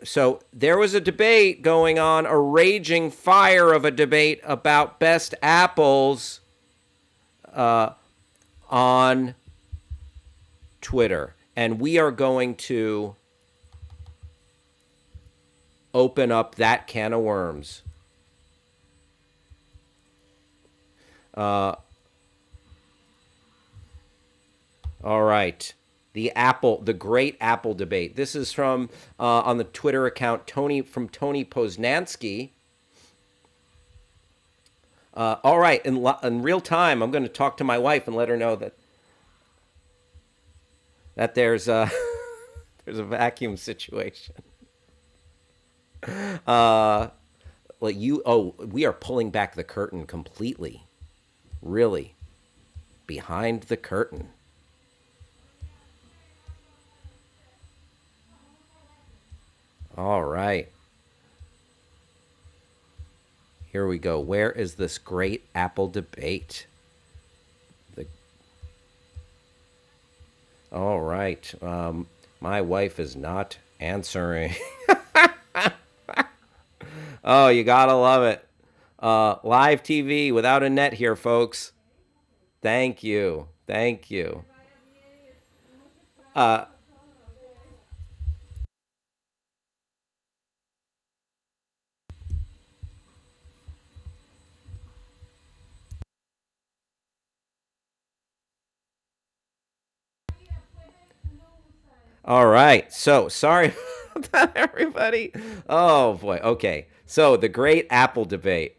So there was a debate going on, a raging fire of a debate about best apples on Twitter. And we are going to open up that can of worms. All right. The great apple debate. This is from on the Twitter account Tony Poznansky. All right, in real time, I'm going to talk to my wife and let her know that there's a there's a vacuum situation. We are pulling back the curtain completely. Really, behind the curtain. All right. Here we go. Where is this great apple debate? All right. My wife is not answering. Oh, you gotta love it. Live TV without a net here, folks. Thank you. All right. So sorry about that, everybody. Oh boy. Okay. So the great apple debate.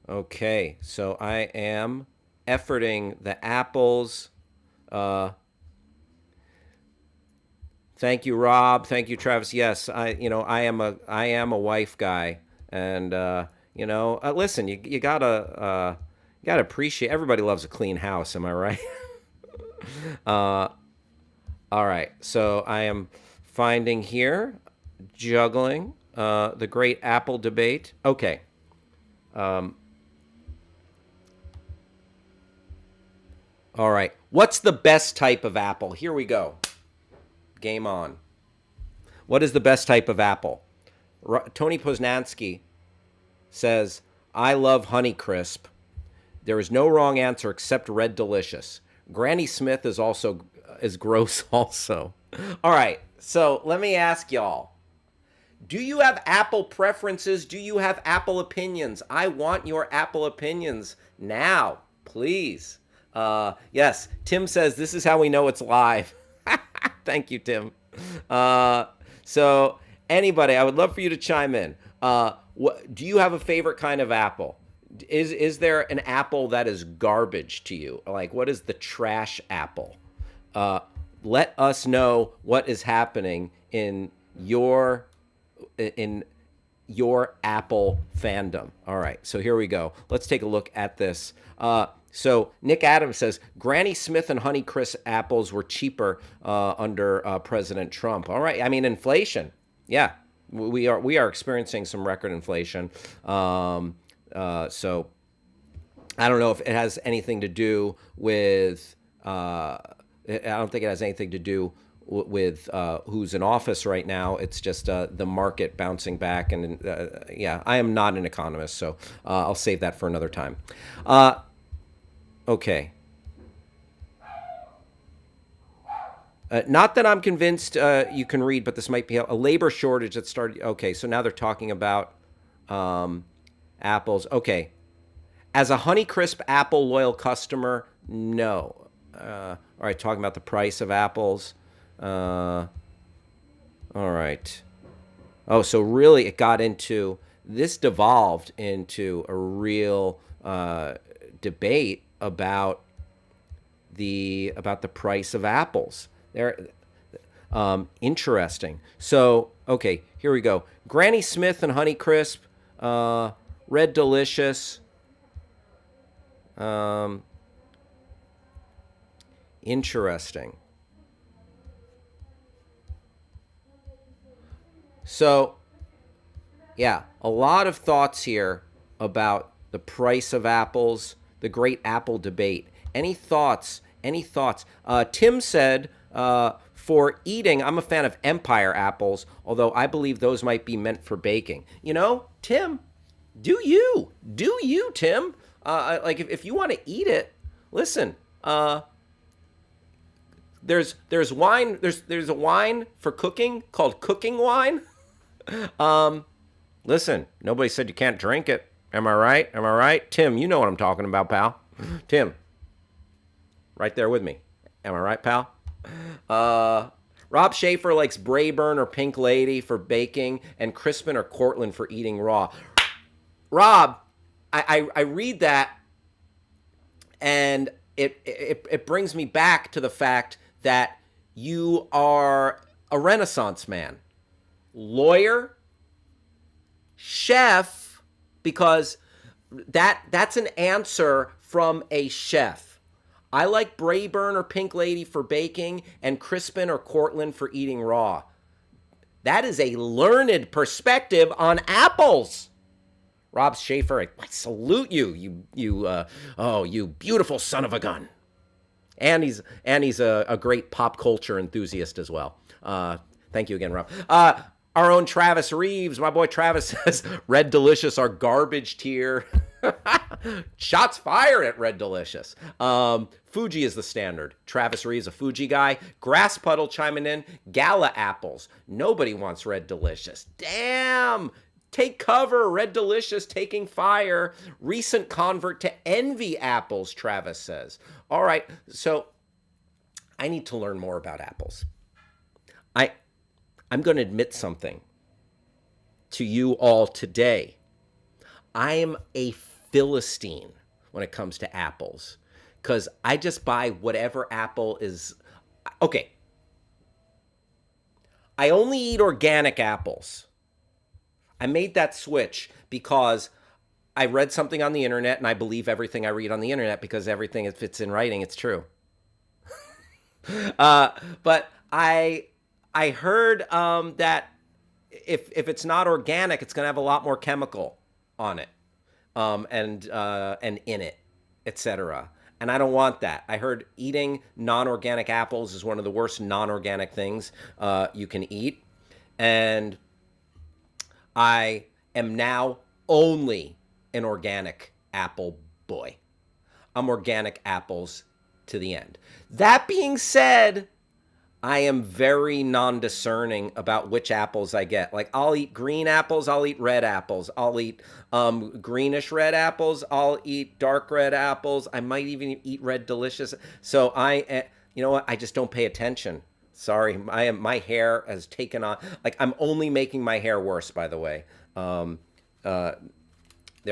Okay. So I am efforting the apples. Thank you, Rob. Thank you, Travis. Yes, I am a wife guy, and listen, you gotta appreciate. Everybody loves a clean house. Am I right? All right. So I am finding here, juggling the great apple debate. Okay. All right. What's the best type of apple? Here we go. Game on. What is the best type of apple? Tony Poznansky says, I love Honeycrisp. There is no wrong answer except Red Delicious. Granny Smith is gross also. All right, so let me ask y'all. Do you have Apple preferences? Do you have Apple opinions? I want your Apple opinions now, please. Yes, Tim says this is how we know it's live. Thank you, Tim. So anybody, I would love for you to chime in. Do you have a favorite kind of apple? Is there an apple that is garbage to you? Like, what is the trash apple? Let us know what is happening in your Apple fandom. All right, so here we go. Let's take a look at this. So Nick Adams says Granny Smith and Honeycrisp apples were cheaper under President Trump. All right, I mean inflation. Yeah, we are experiencing some record inflation. So I don't know if it has anything to do with. I don't think it has anything to do with who's in office right now. It's just the market bouncing back. And yeah, I am not an economist, so I'll save that for another time. Okay. Not that I'm convinced you can read, but this might be a labor shortage that started. Okay, so now they're talking about apples. Okay. As a Honeycrisp Apple loyal customer, no. All right, talking about the price of apples. All right. Oh, so really it got into, this devolved into a real debate about the price of apples. Interesting. So, okay, here we go. Granny Smith and Honeycrisp, Red Delicious. Interesting. So, yeah, a lot of thoughts here about the price of apples, the great apple debate. Any thoughts? Any thoughts? Tim said, for eating, I'm a fan of Empire apples, although I believe those might be meant for baking. You know, Tim, do you, Tim? Like if you want to eat it, listen. There's wine. There's a wine for cooking called cooking wine. Listen, nobody said you can't drink it. Am I right? Am I right? Tim, you know what I'm talking about, pal. Tim, right there with me. Am I right, pal? Rob Schaefer likes Brayburn or Pink Lady for baking and Crispin or Cortland for eating raw. Rob, I read that and it brings me back to the fact that you are a Renaissance man. Lawyer, chef, because that's an answer from a chef. I like Brayburn or Pink Lady for baking and Crispin or Cortland for eating raw. That is a learned perspective on apples. Rob Schaefer, I salute you. You beautiful son of a gun. And he's a great pop culture enthusiast as well. Thank you again, Rob. Our own Travis Reeves, my boy Travis says, Red Delicious are garbage tier. Shots fired at Red Delicious. Fuji is the standard. Travis Reeves, a Fuji guy. Grass Puddle chiming in. Gala apples. Nobody wants Red Delicious. Damn. Take cover. Red Delicious taking fire. Recent convert to Envy apples, Travis says. All right, so I need to learn more about apples. I'm going to admit something to you all today. I am a Philistine when it comes to apples because I just buy whatever apple is. Okay. I only eat organic apples. I made that switch because I read something on the internet and I believe everything I read on the internet because everything, if it's in writing, it's true. But I heard that if it's not organic, it's going to have a lot more chemical on it, and in it, etc. And I don't want that. I heard eating non-organic apples is one of the worst non-organic things you can eat, and I am now only an organic apple boy. I'm organic apples to the end. That being said, I am very non-discerning about which apples I get. Like, I'll eat green apples, I'll eat red apples, I'll eat greenish red apples, I'll eat dark red apples. I might even eat red delicious. So you know what? I just don't pay attention. Sorry, my hair has taken on. Like, I'm only making my hair worse. By the way, there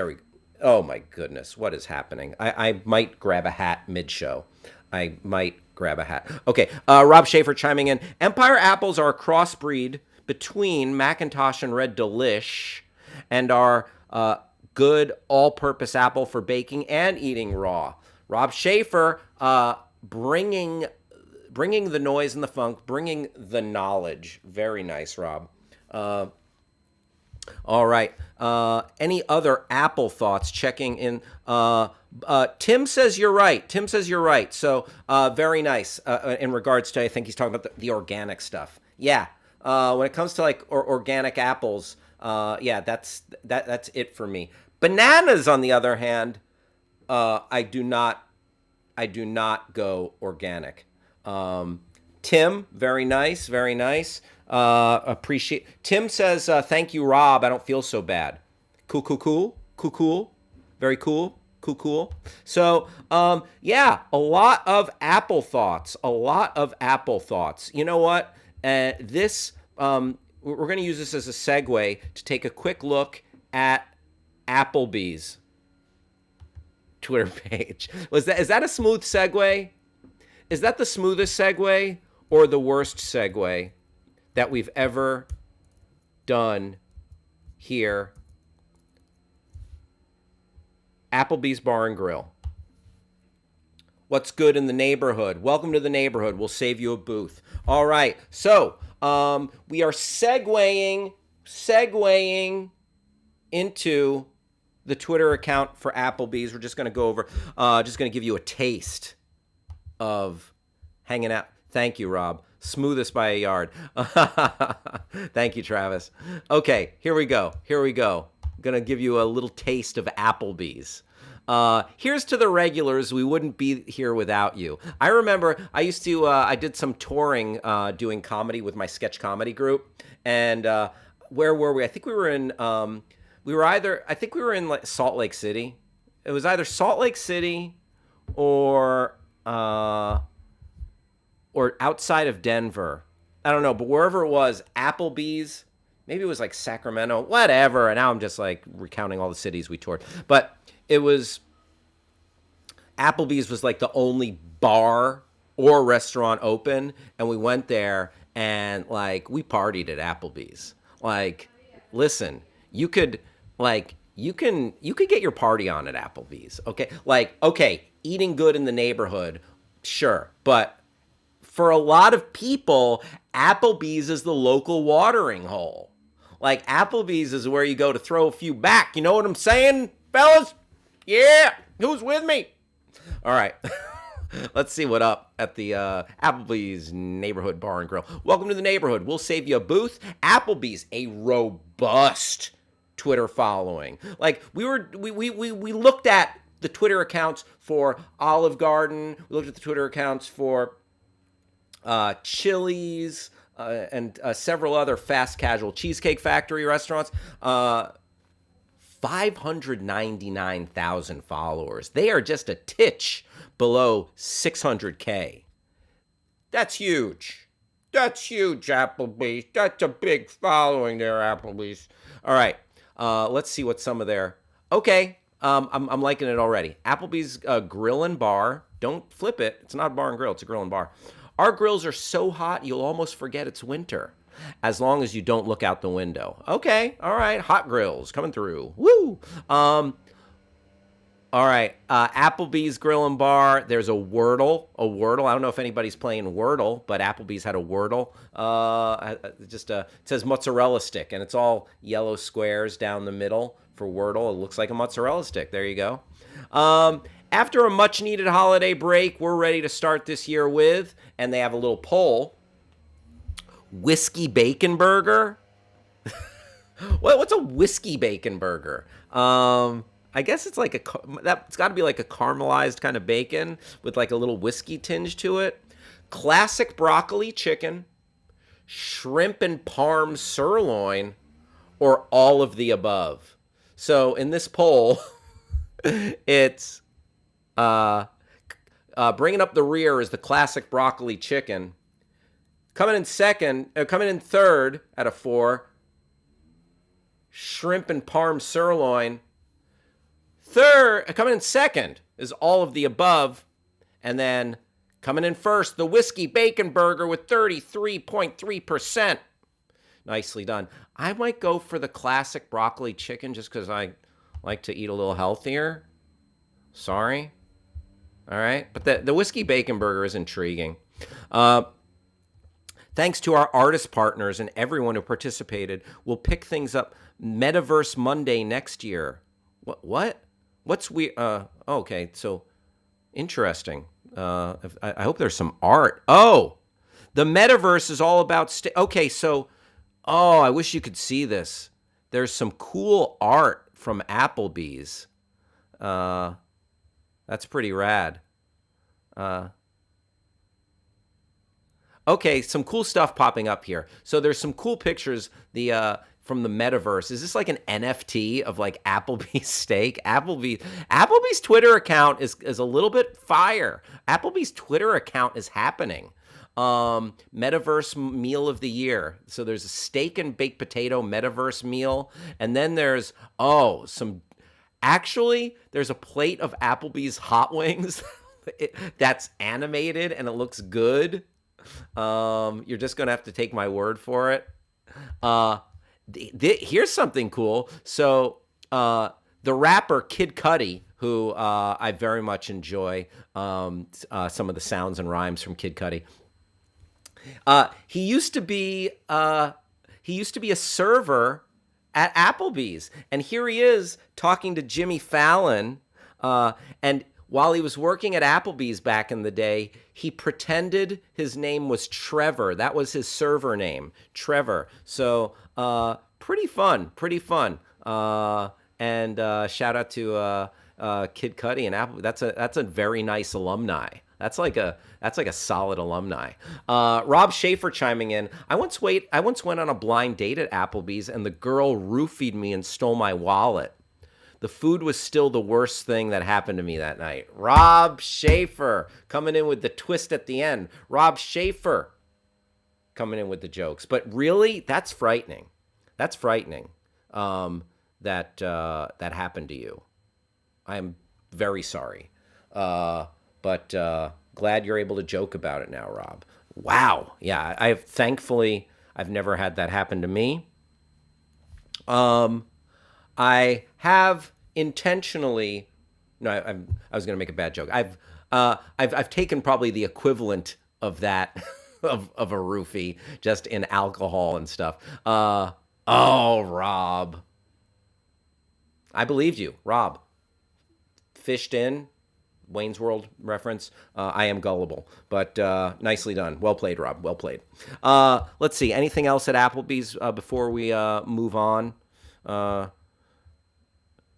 we go. Oh my goodness, what is happening? I might grab a hat mid-show. I might grab a hat. Okay, Rob Schaefer chiming in. Empire apples are a crossbreed between Macintosh and Red Delish and are good all-purpose apple for baking and eating raw. Rob Schaefer bringing the noise and the funk, bringing the knowledge. Very nice, Rob. All right. Any other Apple thoughts? Checking in. Tim says you're right. Tim says you're right. So very nice in regards to, I think he's talking about the organic stuff. Yeah. When it comes to like organic apples, yeah, that's it for me. Bananas, on the other hand, I do not go organic. Tim, very nice, very nice. Appreciate. Tim says, "Thank you, Rob. I don't feel so bad." Cool. Very cool. So, yeah, a lot of Apple thoughts. You know what? This we're going to use this as a segue to take a quick look at Applebee's Twitter page. Is that a smooth segue? Is that the smoothest segue or the worst segue that we've ever done here? Applebee's Bar and Grill. What's good in the neighborhood? Welcome to the neighborhood. We'll save you a booth. All right. So we are segueing into the Twitter account for Applebee's. We're just going to go over, just going to give you a taste of hanging out. Thank you, Rob. Smoothest by a yard. Thank you, Travis. Okay, here we go. I'm going to give you a little taste of Applebee's. Here's to the regulars. We wouldn't be here without you. I remember I used to, I did some touring doing comedy with my sketch comedy group. And where were we? I think we were in, like Salt Lake City. It was either Salt Lake City or outside of Denver. I don't know, but wherever it was, Applebee's, maybe it was like Sacramento, whatever. And now I'm just like recounting all the cities we toured. But it was, Applebee's was like the only bar or restaurant open. And we went there and like we partied at Applebee's. Like, listen, you could get your party on at Applebee's. Okay. Like, okay, eating good in the neighborhood. Sure. But for a lot of people, Applebee's is the local watering hole. Like, Applebee's is where you go to throw a few back. You know what I'm saying, fellas? Yeah. Who's with me? All right. Let's see what up at the Applebee's Neighborhood Bar and Grill. Welcome to the neighborhood. We'll save you a booth. Applebee's, a robust Twitter following. Like, we looked at the Twitter accounts for Olive Garden. We looked at the Twitter accounts for Chili's, and several other fast casual Cheesecake Factory restaurants. 599,000 followers. They are just a titch below 600K. That's huge. Applebee's. That's a big following there, Applebee's. All right. Let's see what some of their... Okay. I'm liking it already. Applebee's Grill and Bar. Don't flip it. It's not a bar and grill. It's a grill and bar. Our grills are so hot, you'll almost forget it's winter, as long as you don't look out the window. Okay, all right, hot grills coming through. Woo! All right, Applebee's Grill and Bar. There's a Wordle. I don't know if anybody's playing Wordle, but Applebee's had a Wordle. It says mozzarella stick, and it's all yellow squares down the middle for Wordle. It looks like a mozzarella stick. There you go. After a much-needed holiday break, we're ready to start this year with, and they have a little poll, Whiskey Bacon Burger What's a whiskey bacon burger? I guess it's like it's got to be like a caramelized kind of bacon with like a little whiskey tinge to it. Classic broccoli chicken, shrimp and parm sirloin, or all of the above. So in this poll, it's bringing up the rear is the classic broccoli chicken. Coming in third out of 4, shrimp and parm sirloin. Coming in second is all of the above. And then coming in first, the whiskey bacon burger with 33.3%. Nicely done. I might go for the classic broccoli chicken just because I like to eat a little healthier. Sorry. All right. But the whiskey bacon burger is intriguing. Thanks to our artist partners and everyone who participated, we'll pick things up Metaverse Monday next year. What? What's we? Okay, so interesting. I hope there's some art. Oh, the Metaverse is all about. Okay, so I wish you could see this. There's some cool art from Applebee's. That's pretty rad. Okay, some cool stuff popping up here. So there's some cool pictures from the metaverse. Is this like an NFT of like Applebee's steak? Applebee's Twitter account is a little bit fire. Applebee's Twitter account is happening. Metaverse meal of the year. So there's a steak and baked potato metaverse meal, and then there's there's a plate of Applebee's hot wings that's animated and it looks good. You're just gonna have to take my word for it. Here's something cool. So the rapper Kid Cudi, who I very much enjoy some of the sounds and rhymes from Kid Cudi. He used to be a server at Applebee's, and here he is talking to Jimmy Fallon, and while he was working at Applebee's back in the day, he pretended his name was Trevor. That was his server name, Trevor. So pretty fun. And shout out to Kid Cudi and Apple. That's a very nice alumni. That's like a solid alumni. Rob Schaefer chiming in. I once went on a blind date at Applebee's, and the girl roofied me and stole my wallet. The food was still the worst thing that happened to me that night. Rob Schaefer coming in with the twist at the end. Rob Schaefer coming in with the jokes. But really, that's frightening. That's frightening that happened to you. I'm very sorry. But glad you're able to joke about it now, Rob. Wow. Yeah, thankfully, I've never had that happen to me. I have intentionally. No, I was going to make a bad joke. I've taken probably the equivalent of that of a roofie, just in alcohol and stuff. Rob, I believed you, Rob. Fished in, Wayne's World reference. I am gullible, but nicely done. Well played, Rob. Well played. Let's see. Anything else at Applebee's before we move on?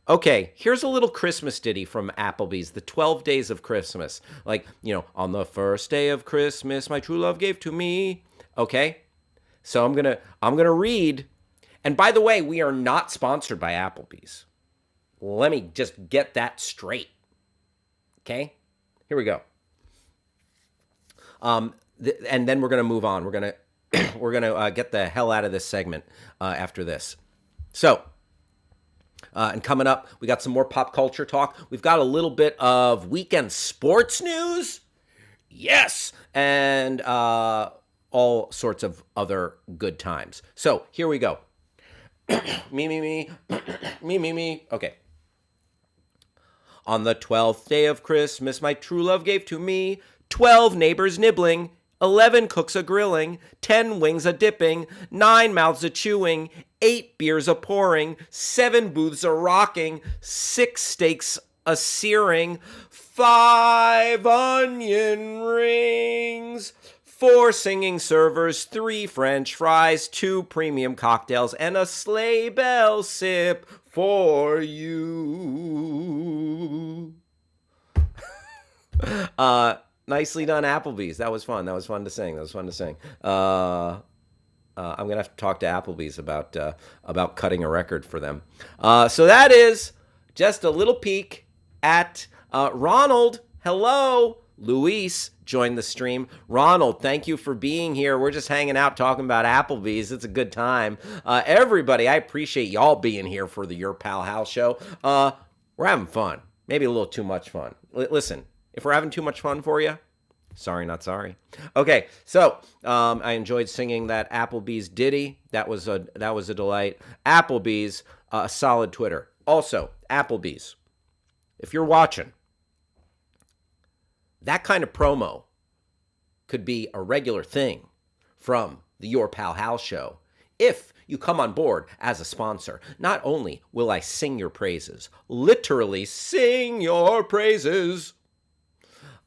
Okay, here's a little Christmas ditty from Applebee's, the 12 Days of Christmas. Like, on the first day of Christmas, my true love gave to me. Okay, so I'm gonna read. And by the way, we are not sponsored by Applebee's. Let me just get that straight. Okay, here we go. And then we're gonna move on. We're gonna get the hell out of this segment after this. So. And coming up, we got some more pop culture talk. We've got a little bit of weekend sports news. Yes. And all sorts of other good times. So here we go. me. Okay. On the 12th day of Christmas, my true love gave to me 12 neighbors nibbling, 11 cooks a grilling, 10 wings a dipping, 9 mouths a chewing, 8 beers a pouring, 7 booths a rocking, 6 steaks a searing, 5 onion rings, 4 singing servers, 3 French fries, 2 premium cocktails, and a sleigh bell sip for you. Nicely done, Applebee's. That was fun. That was fun to sing. I'm gonna have to talk to Applebee's about cutting a record for them. So that is just a little peek at Ronald. Hello, Luis joined the stream. Ronald, thank you for being here. We're just hanging out talking about Applebee's. It's a good time. Everybody, I appreciate y'all being here for the Your Pal Hal show. We're having fun. Maybe a little too much fun. Listen, if we're having too much fun for you, sorry, not sorry. Okay, so I enjoyed singing that Applebee's ditty. That was a delight. Applebee's, a solid Twitter. Also, Applebee's, if you're watching, that kind of promo could be a regular thing from the Your Pal Hal show if you come on board as a sponsor. Not only will I sing your praises, literally sing your praises,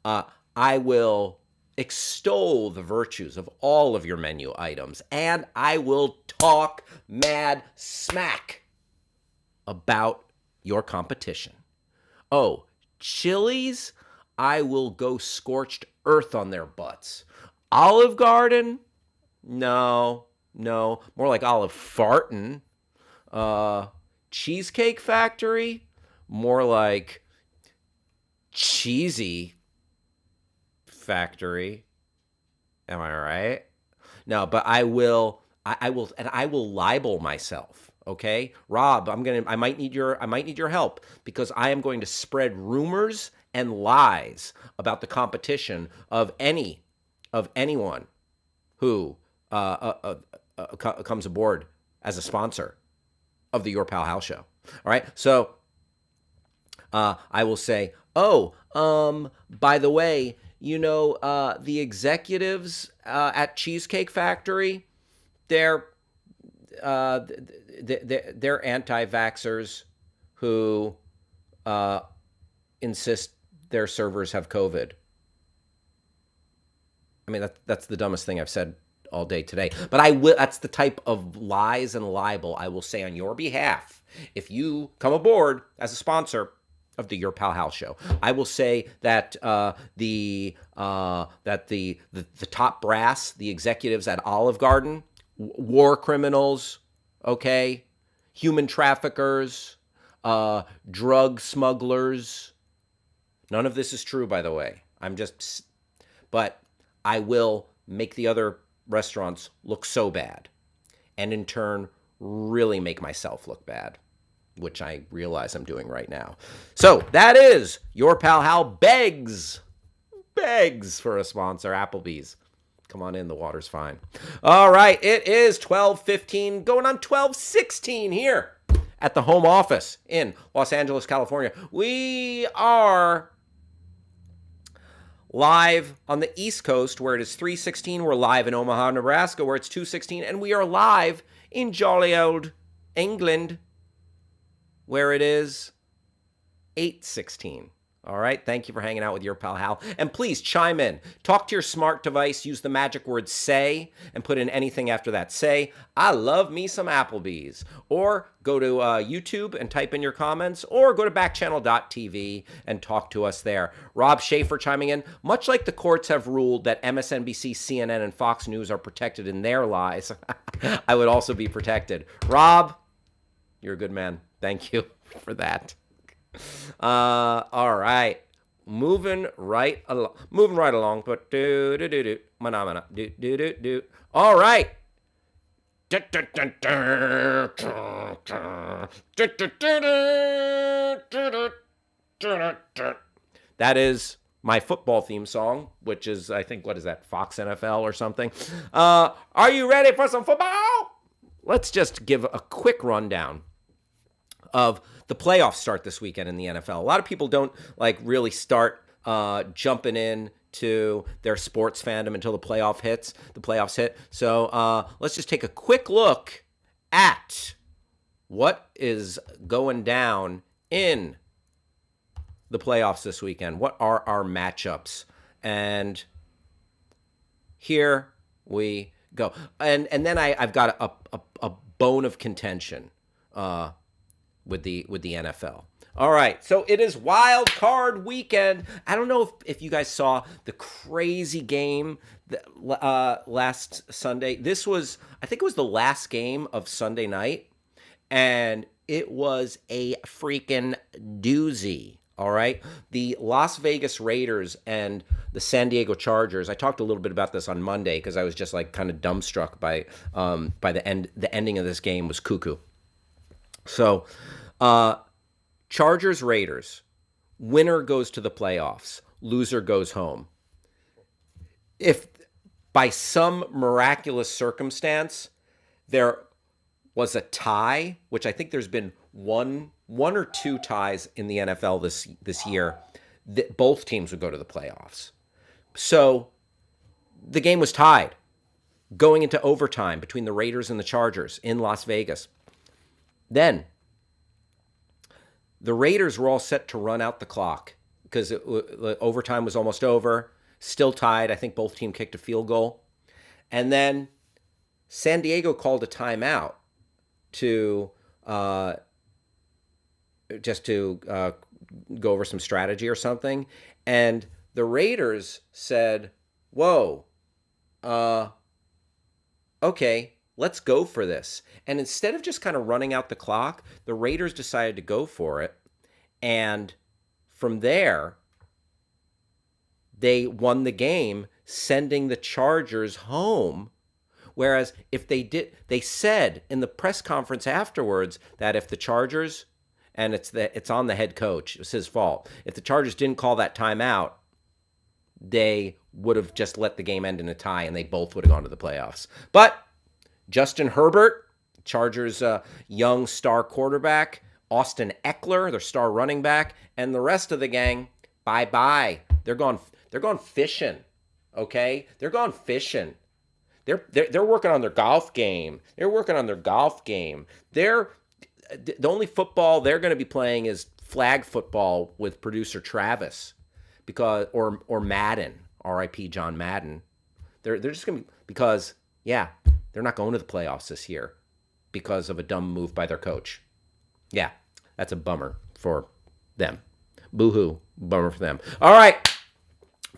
I will extol the virtues of all of your menu items, and I will talk mad smack about your competition. Oh, Chili's, I will go scorched earth on their butts. Olive Garden, no, more like Olive Fartin'. Cheesecake Factory, more like Cheesy Factory. Am I right? No, but I will libel myself. Okay, Rob, I might need your help, because I am going to spread rumors and lies about the competition of anyone who comes aboard as a sponsor of the Your Pal Hal show. All right, so I will say, by the way, the executives at Cheesecake Factory, they're anti-vaxxers who insist their servers have COVID. I mean, that's the dumbest thing I've said all day today. But that's the type of lies and libel I will say on your behalf if you come aboard as a sponsor of the Your Pal Hal show. I will say that the top brass, the executives at Olive Garden, war criminals, okay, human traffickers, drug smugglers. None of this is true, by the way. But I will make the other restaurants look so bad, and in turn really make myself look bad, which I realize I'm doing right now. So that is Your Pal Hal begs for a sponsor, Applebee's. Come on in, the water's fine. All right, it is 12:15, going on 12:16 here at the home office in Los Angeles, California. We are live on the East Coast, where it is 3:16. We're live in Omaha, Nebraska, where it's 2:16. And we are live in jolly old England, where it is 8:16. All right, thank you for hanging out with Your Pal Hal. And please chime in. Talk to your smart device. Use the magic word say and put in anything after that. Say, I love me some Applebee's. Or go to YouTube and type in your comments. Or go to backchannel.tv and talk to us there. Rob Schaefer chiming in. Much like the courts have ruled that MSNBC, CNN, and Fox News are protected in their lies, I would also be protected. Rob, you're a good man. Thank you for that. All right, moving right along. But all right. That is my football theme song, which is, I think, what is that, Fox NFL or something? Are you ready for some football? Let's just give a quick rundown of the playoffs start this weekend in the NFL. A lot of people don't really start jumping in to their sports fandom until the playoffs hit. So let's just take a quick look at what is going down in the playoffs this weekend. What are our matchups? And Here we go. And then I've got a bone of contention with the NFL. All right, so it is wild card weekend. I don't know if you guys saw the crazy game last Sunday. I think it was the last game of Sunday night, and it was a freaking doozy. All right, the Las Vegas Raiders and the San Diego Chargers. I talked a little bit about this on Monday because I was just like kind of dumbstruck by the end. The ending of this game was cuckoo. So, Chargers Raiders, winner goes to the playoffs, loser goes home. If by some miraculous circumstance there was a tie, which I think there's been one or two ties in the NFL this year, that both teams would go to the playoffs. So the game was tied going into overtime between the Raiders and the Chargers in Las Vegas. Then the Raiders were all set to run out the clock because overtime was almost over, still tied. I think both teams kicked a field goal. And then San Diego called a timeout to just to go over some strategy or something. And the Raiders said, whoa, okay, let's go for this. And instead of just kind of running out the clock, the Raiders decided to go for it. And from there, they won the game, sending the Chargers home. Whereas if they said in the press conference afterwards that if the Chargers, and it's on the head coach, it was his fault. If the Chargers didn't call that timeout, they would have just let the game end in a tie, and they both would have gone to the playoffs. But Justin Herbert, Chargers' young star quarterback, Austin Eckler, their star running back, and the rest of the gang, bye-bye. They're gone fishing, okay? They're gone fishing. They're working on their golf game. The only football they're going to be playing is flag football with producer Travis, or Madden, R.I.P. John Madden. They're just going to be, because they're not going to the playoffs this year because of a dumb move by their coach. Yeah, that's a bummer for them. Boo-hoo, bummer for them. All right.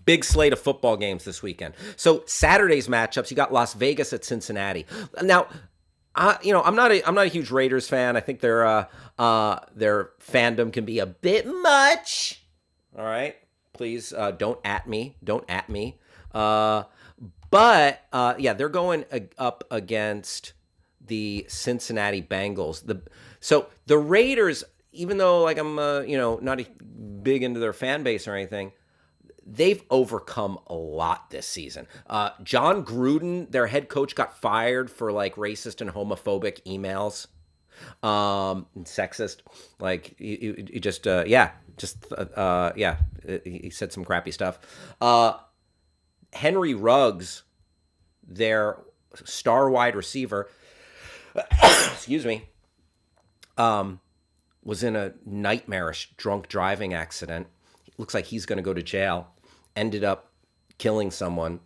Big slate of football games this weekend. So Saturday's matchups, you got Las Vegas at Cincinnati. Now, I'm not a huge Raiders fan. I think their fandom can be a bit much. All right, please don't at me. But they're going up against the Cincinnati Bengals. So the Raiders, even though like I'm not big into their fan base or anything, they've overcome a lot this season. John Gruden, their head coach, got fired for like racist and homophobic emails, and sexist. Like he said some crappy stuff. Henry Ruggs, their star wide receiver, excuse me, was in a nightmarish drunk driving accident. Looks like he's going to go to jail. Ended up killing someone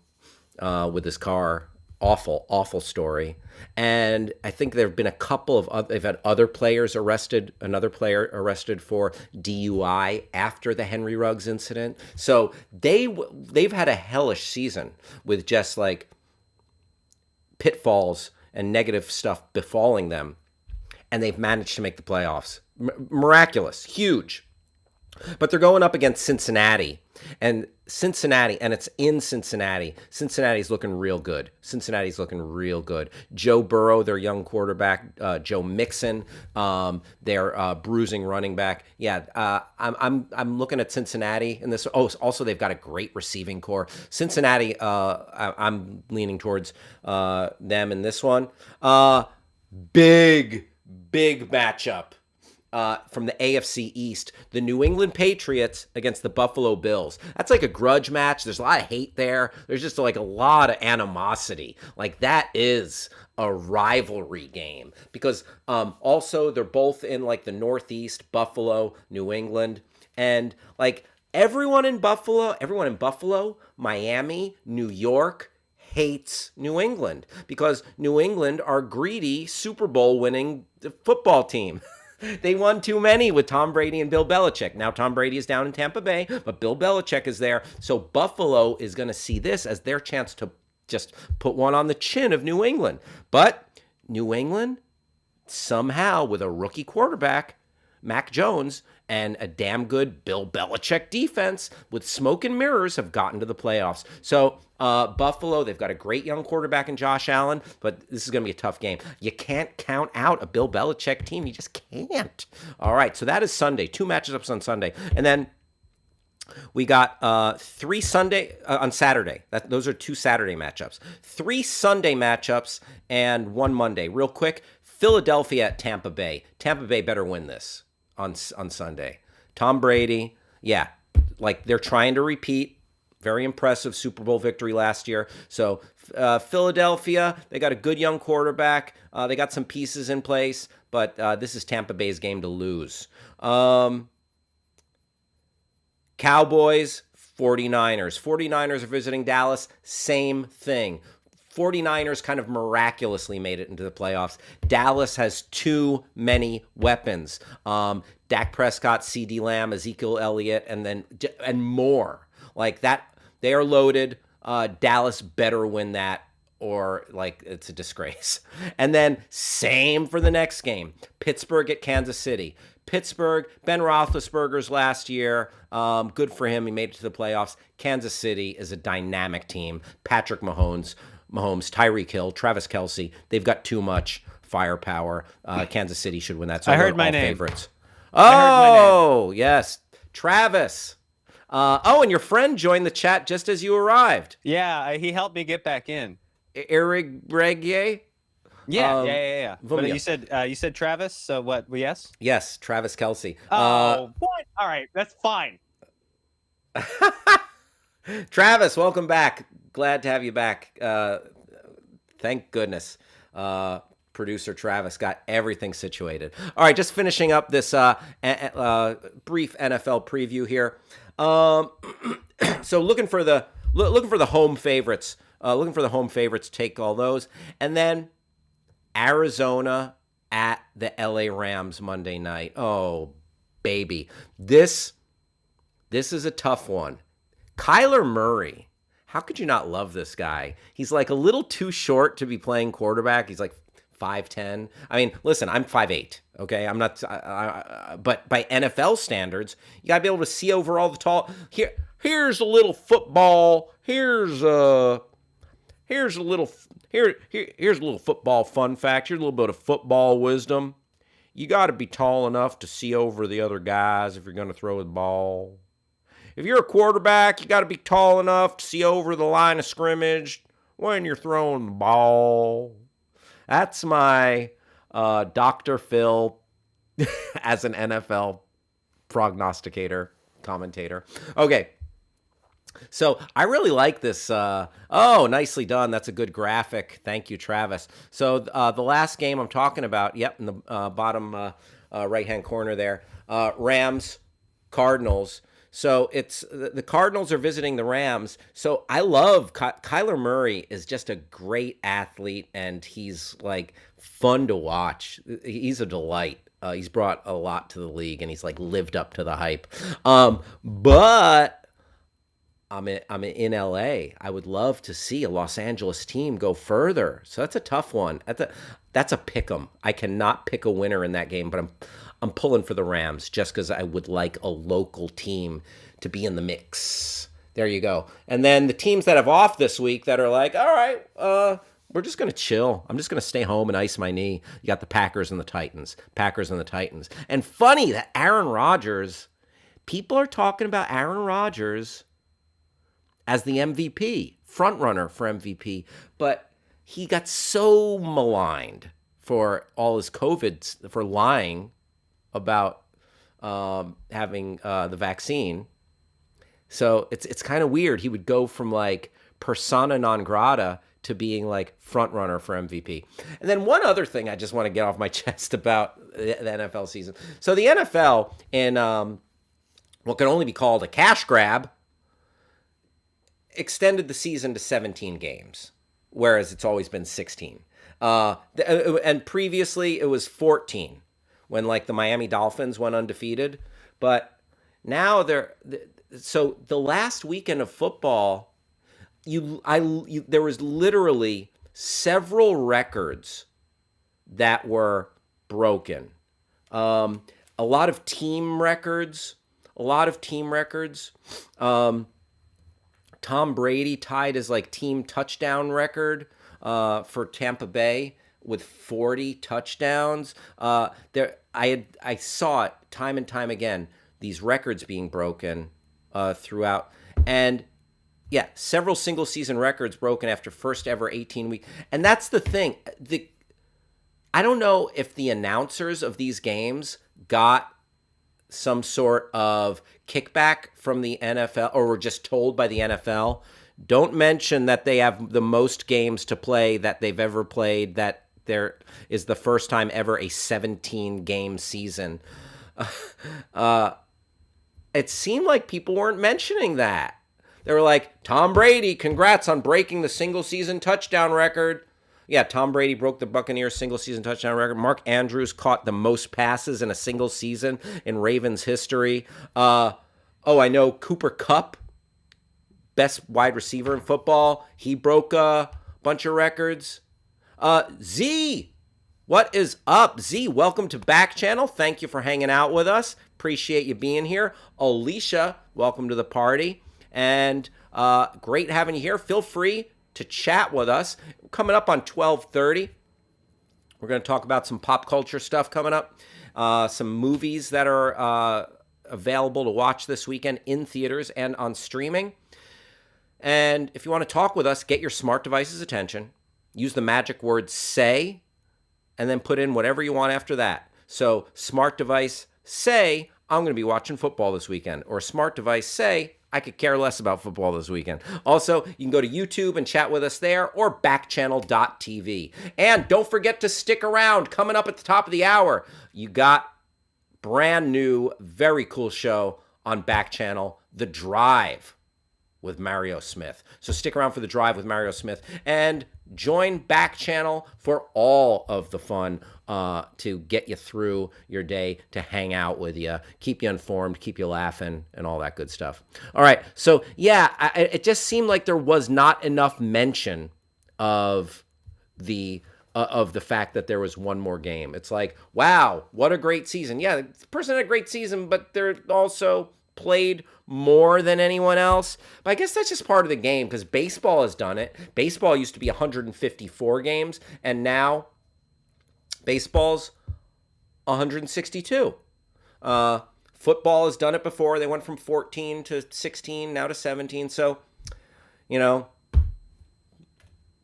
with his car. Awful story. And I think there have been a couple of they've had other players arrested. Another player arrested for DUI after the Henry Ruggs incident. So they've had a hellish season with just like pitfalls and negative stuff befalling them, and they've managed to make the playoffs. Miraculous, huge. But they're going up against Cincinnati, and it's in Cincinnati. Cincinnati's looking real good. Joe Burrow, their young quarterback, Joe Mixon, their bruising running back. I'm looking at Cincinnati in this. Oh, also they've got a great receiving core. Cincinnati, I'm leaning towards them in this one. Big matchup. From the AFC East, the New England Patriots against the Buffalo Bills. That's like a grudge match. There's a lot of hate there. There's just like a lot of animosity. Like that is a rivalry game because also they're both in like the Northeast, Buffalo, New England, and like everyone in Buffalo, Miami, New York hates New England because New England are greedy Super Bowl winning football team. They won too many with Tom Brady and Bill Belichick. Now Tom Brady is down in Tampa Bay, but Bill Belichick is there. So Buffalo is going to see this as their chance to just put one on the chin of New England. But New England, somehow with a rookie quarterback, Mac Jones, and a damn good Bill Belichick defense with smoke and mirrors have gotten to the playoffs. So Buffalo, they've got a great young quarterback in Josh Allen, but this is going to be a tough game. You can't count out a Bill Belichick team. You just can't. All right, so that is Sunday. 2 matchups on Sunday. And then we got 3 Sunday on Saturday. Those are 2 Saturday matchups. 3 Sunday matchups and 1 Monday. Real quick, Philadelphia at Tampa Bay. Tampa Bay better win this on Sunday. Tom Brady, yeah, like they're trying to repeat. Very impressive Super Bowl victory last year. So Philadelphia, they got a good young quarterback. They got some pieces in place, but this is Tampa Bay's game to lose. Cowboys, 49ers. 49ers are visiting Dallas. Same thing. 49ers kind of miraculously made it into the playoffs. Dallas has too many weapons. Dak Prescott, CeeDee Lamb, Ezekiel Elliott, and more. Like that, they are loaded. Dallas better win that or like it's a disgrace. And then same for the next game. Pittsburgh at Kansas City. Pittsburgh, Ben Roethlisberger's last year. Good for him. He made it to the playoffs. Kansas City is a dynamic team. Patrick Mahomes, Tyreek Hill, Travis Kelce. They've got too much firepower. Kansas City should win that. So I heard my all name. Favorites. Oh, yes. Travis. And your friend joined the chat just as you arrived. Yeah, he helped me get back in. Eric Bregier? Yeah. But you said Travis, so what, yes? Yes, Travis Kelce. What? All right, that's fine. Travis, welcome back. Glad to have you back. Thank goodness. Producer Travis got everything situated. All right, just finishing up this brief NFL preview here. So looking for the home favorites. Looking for the home favorites. Take all those, and then Arizona at the LA Rams Monday night. Oh, baby, this is a tough one. Kyler Murray. How could you not love this guy? He's like a little too short to be playing quarterback. He's like 5'10". I mean, listen, I'm 5'8". Okay, I'm not. But by NFL standards, you gotta be able to see over all the tall. Here's a little football. Here's a little football fun fact. Here's a little bit of football wisdom. You got to be tall enough to see over the other guys if you're going to throw the ball. If you're a quarterback, you got to be tall enough to see over the line of scrimmage when you're throwing the ball. That's my Dr. Phil as an NFL prognosticator, commentator. Okay. So I really like this. Nicely done. That's a good graphic. Thank you, Travis. So the last game I'm talking about, in the bottom right-hand corner there, Rams, Cardinals. So it's the Cardinals are visiting the Rams. So I love Kyler Murray is just a great athlete, and he's like fun to watch. He's a delight. He's brought a lot to the league, and he's like lived up to the hype. But I'm in LA. I would love to see a Los Angeles team go further. So that's a tough one. That's a pick 'em. I cannot pick a winner in that game, but I'm pulling for the Rams just because I would like a local team to be in the mix. There you go. And then the teams that have off this week that are like, all right, we're just going to chill. I'm just going to stay home and ice my knee. You got the Packers and the Titans. And funny that Aaron Rodgers, people are talking about Aaron Rodgers as the MVP, front runner for MVP, but he got so maligned for all his COVID, for lying about having the vaccine. So it's kind of weird. He would go from like persona non grata to being like front runner for MVP. And then one other thing I just want to get off my chest about the NFL season. So the NFL in what can only be called a cash grab extended the season to 17 games. whereas it's always been 16. And previously it was 14 when like the Miami Dolphins went undefeated. But now so the last weekend of football, there was literally several records that were broken. A lot of team records. Tom Brady tied his like team touchdown record for Tampa Bay with 40 touchdowns. I saw it time and time again. These records being broken throughout, and yeah, several single season records broken after first ever 18-week. And that's the thing. I don't know if the announcers of these games got some sort of kickback from the NFL or were just told by the NFL, don't mention that they have the most games to play that they've ever played, that there is the first time ever a 17-game season. It seemed like people weren't mentioning that. They were like, Tom Brady, congrats on breaking the single-season touchdown record. Yeah, Tom Brady broke the Buccaneers single-season touchdown record. Mark Andrews caught the most passes in a single season in Ravens history. I know Cooper Kupp, best wide receiver in football. He broke a bunch of records. Z, what is up? Z, welcome to Backchannel. Thank you for hanging out with us. Appreciate you being here. Alicia, welcome to the party. And great having you here. Feel free to chat with us. Coming up on 12:30, we're going to talk about some pop culture stuff coming up, some movies that are available to watch this weekend in theaters and on streaming. And if you want to talk with us, get your smart device's attention. Use the magic word "say," and then put in whatever you want after that. So smart device, say, I'm going to be watching football this weekend. Or smart device, say, I could care less about football this weekend. Also, you can go to YouTube and chat with us there or backchannel.tv. And don't forget to stick around. Coming up at the top of the hour, you got brand new, very cool show on Backchannel, The Drive with Mario Smith. So stick around for The Drive with Mario Smith and join Backchannel for all of the fun to get you through your day, to hang out with you, keep you informed, keep you laughing, and all that good stuff. All right, so yeah, it just seemed like there was not enough mention of the fact that there was one more game. It's like, wow, what a great season. Yeah, the person had a great season, but they're also played more than anyone else. But I guess that's just part of the game because baseball has done it. Baseball used to be 154 games, and now baseball's 162. Football has done it before. They went from 14 to 16, now to 17. So,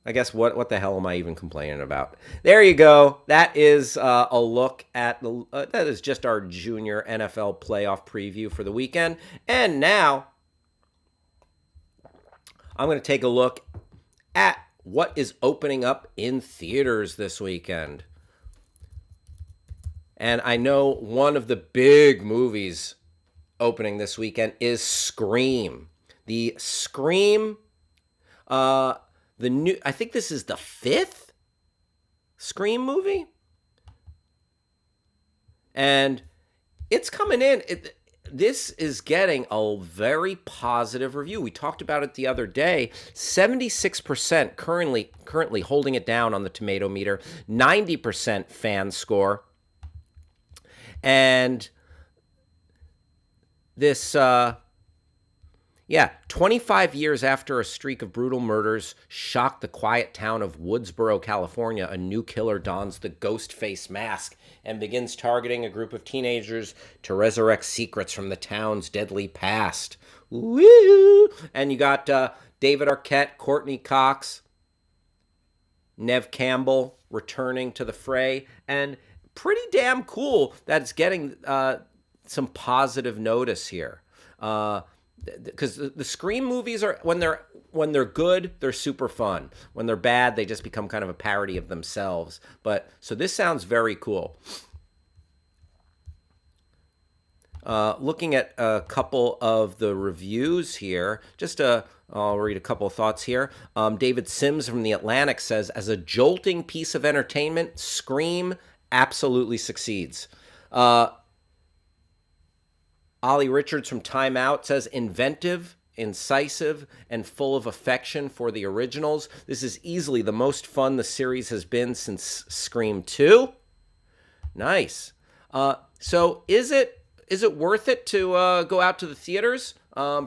I guess what the hell am I even complaining about? There you go. That is a look at that is just our junior NFL playoff preview for the weekend. And now I'm going to take a look at what is opening up in theaters this weekend. And I know one of the big movies opening this weekend is Scream. The Scream, I think this is the 5th Scream movie. And it's coming in. This is getting a very positive review. We talked about it the other day. 76% currently holding it down on the tomato meter. 90% fan score. And this, 25 years after a streak of brutal murders shocked the quiet town of Woodsboro, California, a new killer dons the ghost face mask and begins targeting a group of teenagers to resurrect secrets from the town's deadly past. Woo! And you got David Arquette, Courtney Cox, Nev Campbell returning to the fray, and pretty damn cool that it's getting some positive notice here. Because the Scream movies are, when they're good, they're super fun. When they're bad, they just become kind of a parody of themselves. But so this sounds very cool. Looking at a couple of the reviews here, I'll read a couple of thoughts here. David Sims from The Atlantic says, as a jolting piece of entertainment, Scream absolutely succeeds. Ollie Richards from Time Out says, inventive, incisive, and full of affection for the originals. This is easily the most fun the series has been since Scream 2. Nice. So is it worth it to go out to the theaters?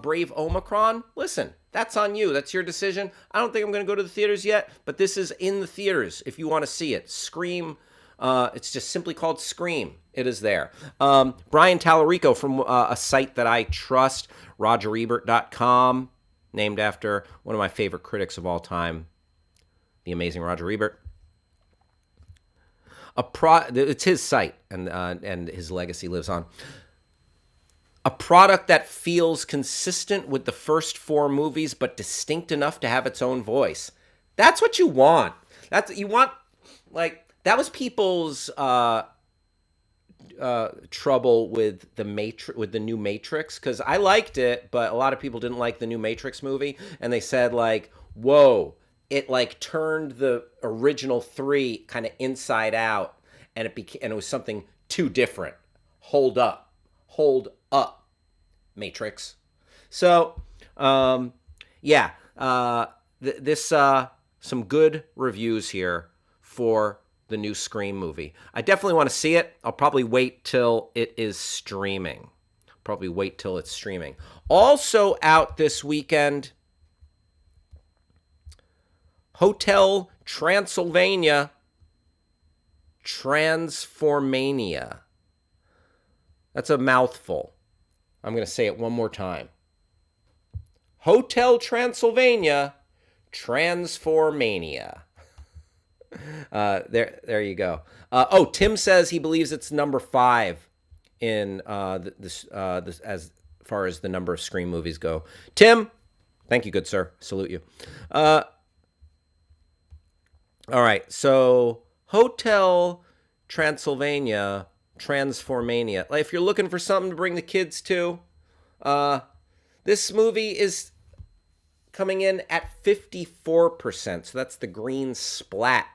Brave Omicron? Listen, that's on you. That's your decision. I don't think I'm going to go to the theaters yet, but this is in the theaters if you want to see it. Scream. It's just simply called Scream. It is there. Brian Tallarico from a site that I trust, RogerEbert.com, named after one of my favorite critics of all time, the amazing Roger Ebert. It's his site, and his legacy lives on. A product that feels consistent with the first 4 movies, but distinct enough to have its own voice. That's what you want. That was people's trouble with the new Matrix, because I liked it, but a lot of people didn't like the new Matrix movie, and they said whoa, it turned the original 3 kind of inside out, and it was something too different. Hold up, Matrix. So, some good reviews here for the new Scream movie. I definitely want to see it. I'll probably wait till it is streaming. Also out this weekend, Hotel Transylvania Transformania. That's a mouthful. I'm going to say it one more time. Hotel Transylvania Transformania. There you go. Tim says he believes it's number 5 in this as far as the number of Scream movies go. Tim, thank you, good sir. Salute you. All right, so Hotel Transylvania Transformania. If you're looking for something to bring the kids to, this movie is coming in at 54%. So that's the green splat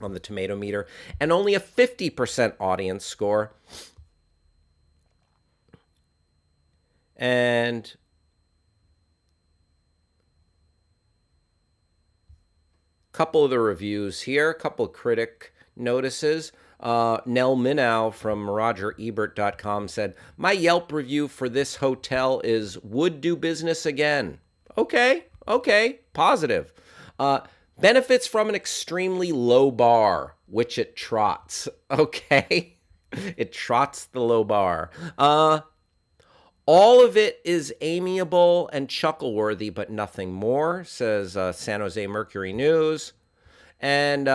on the tomato meter, and only a 50% audience score. And a couple of the reviews here, a couple of critic notices. Nell Minow from RogerEbert.com said, my Yelp review for this hotel is would do business again. Okay, positive. Benefits from an extremely low bar, which it trots. Okay, it trots the low bar. All of it is amiable and chuckle-worthy, but nothing more, says San Jose Mercury News. And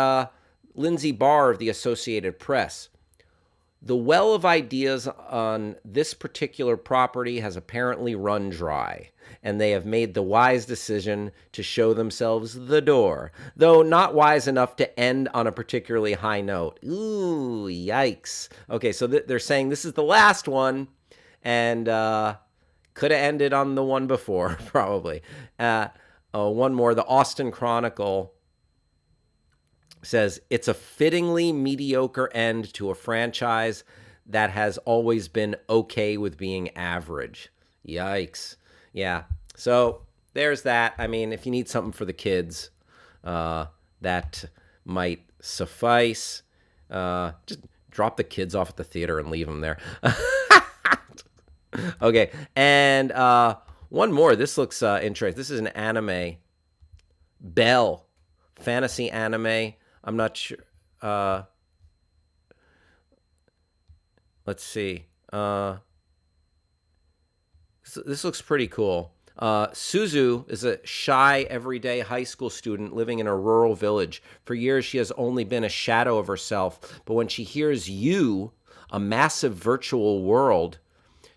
Lindsay Barr of the Associated Press. The well of ideas on this particular property has apparently run dry, and they have made the wise decision to show themselves the door, though not wise enough to end on a particularly high note. Ooh, yikes. Okay, so they're saying this is the last one, and could have ended on the one before, probably. One more, the Austin Chronicle says, it's a fittingly mediocre end to a franchise that has always been okay with being average. Yikes. Yeah. So there's that. I mean, if you need something for the kids, that might suffice. Just drop the kids off at the theater and leave them there. Okay. And one more. This looks interesting. This is an anime. Belle. Fantasy anime. I'm not sure. Let's see. This looks pretty cool. Suzu is a shy, everyday high school student living in a rural village. For years, she has only been a shadow of herself. But when she hears You, a massive virtual world,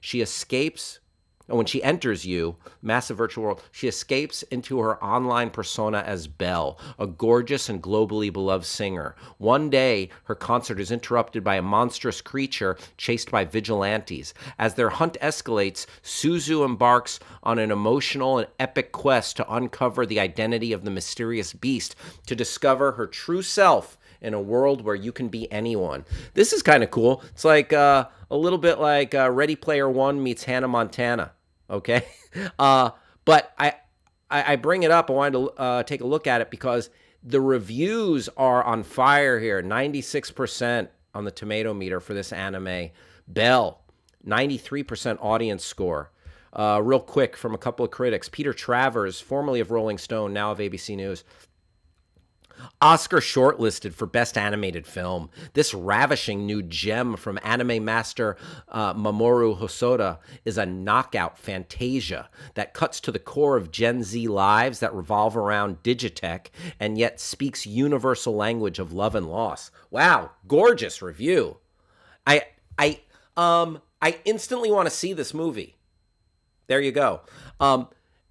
she escapes And when she enters you, massive virtual world, she escapes into her online persona as Belle, a gorgeous and globally beloved singer. One day, her concert is interrupted by a monstrous creature chased by vigilantes. As their hunt escalates, Suzu embarks on an emotional and epic quest to uncover the identity of the mysterious beast, to discover her true self in a world where you can be anyone. This is kind of cool. It's like a little bit like Ready Player One meets Hannah Montana. Okay, but I bring it up. I wanted to take a look at it because the reviews are on fire here. 96% on the tomato meter for this anime. Belle, 93% audience score. Real quick from a couple of critics. Peter Travers, formerly of Rolling Stone, now of ABC News. Oscar shortlisted for Best Animated Film. This ravishing new gem from anime master Mamoru Hosoda is a knockout fantasia that cuts to the core of Gen Z lives that revolve around Digitech and yet speaks universal language of love and loss. Wow, gorgeous review. I instantly want to see this movie. There you go.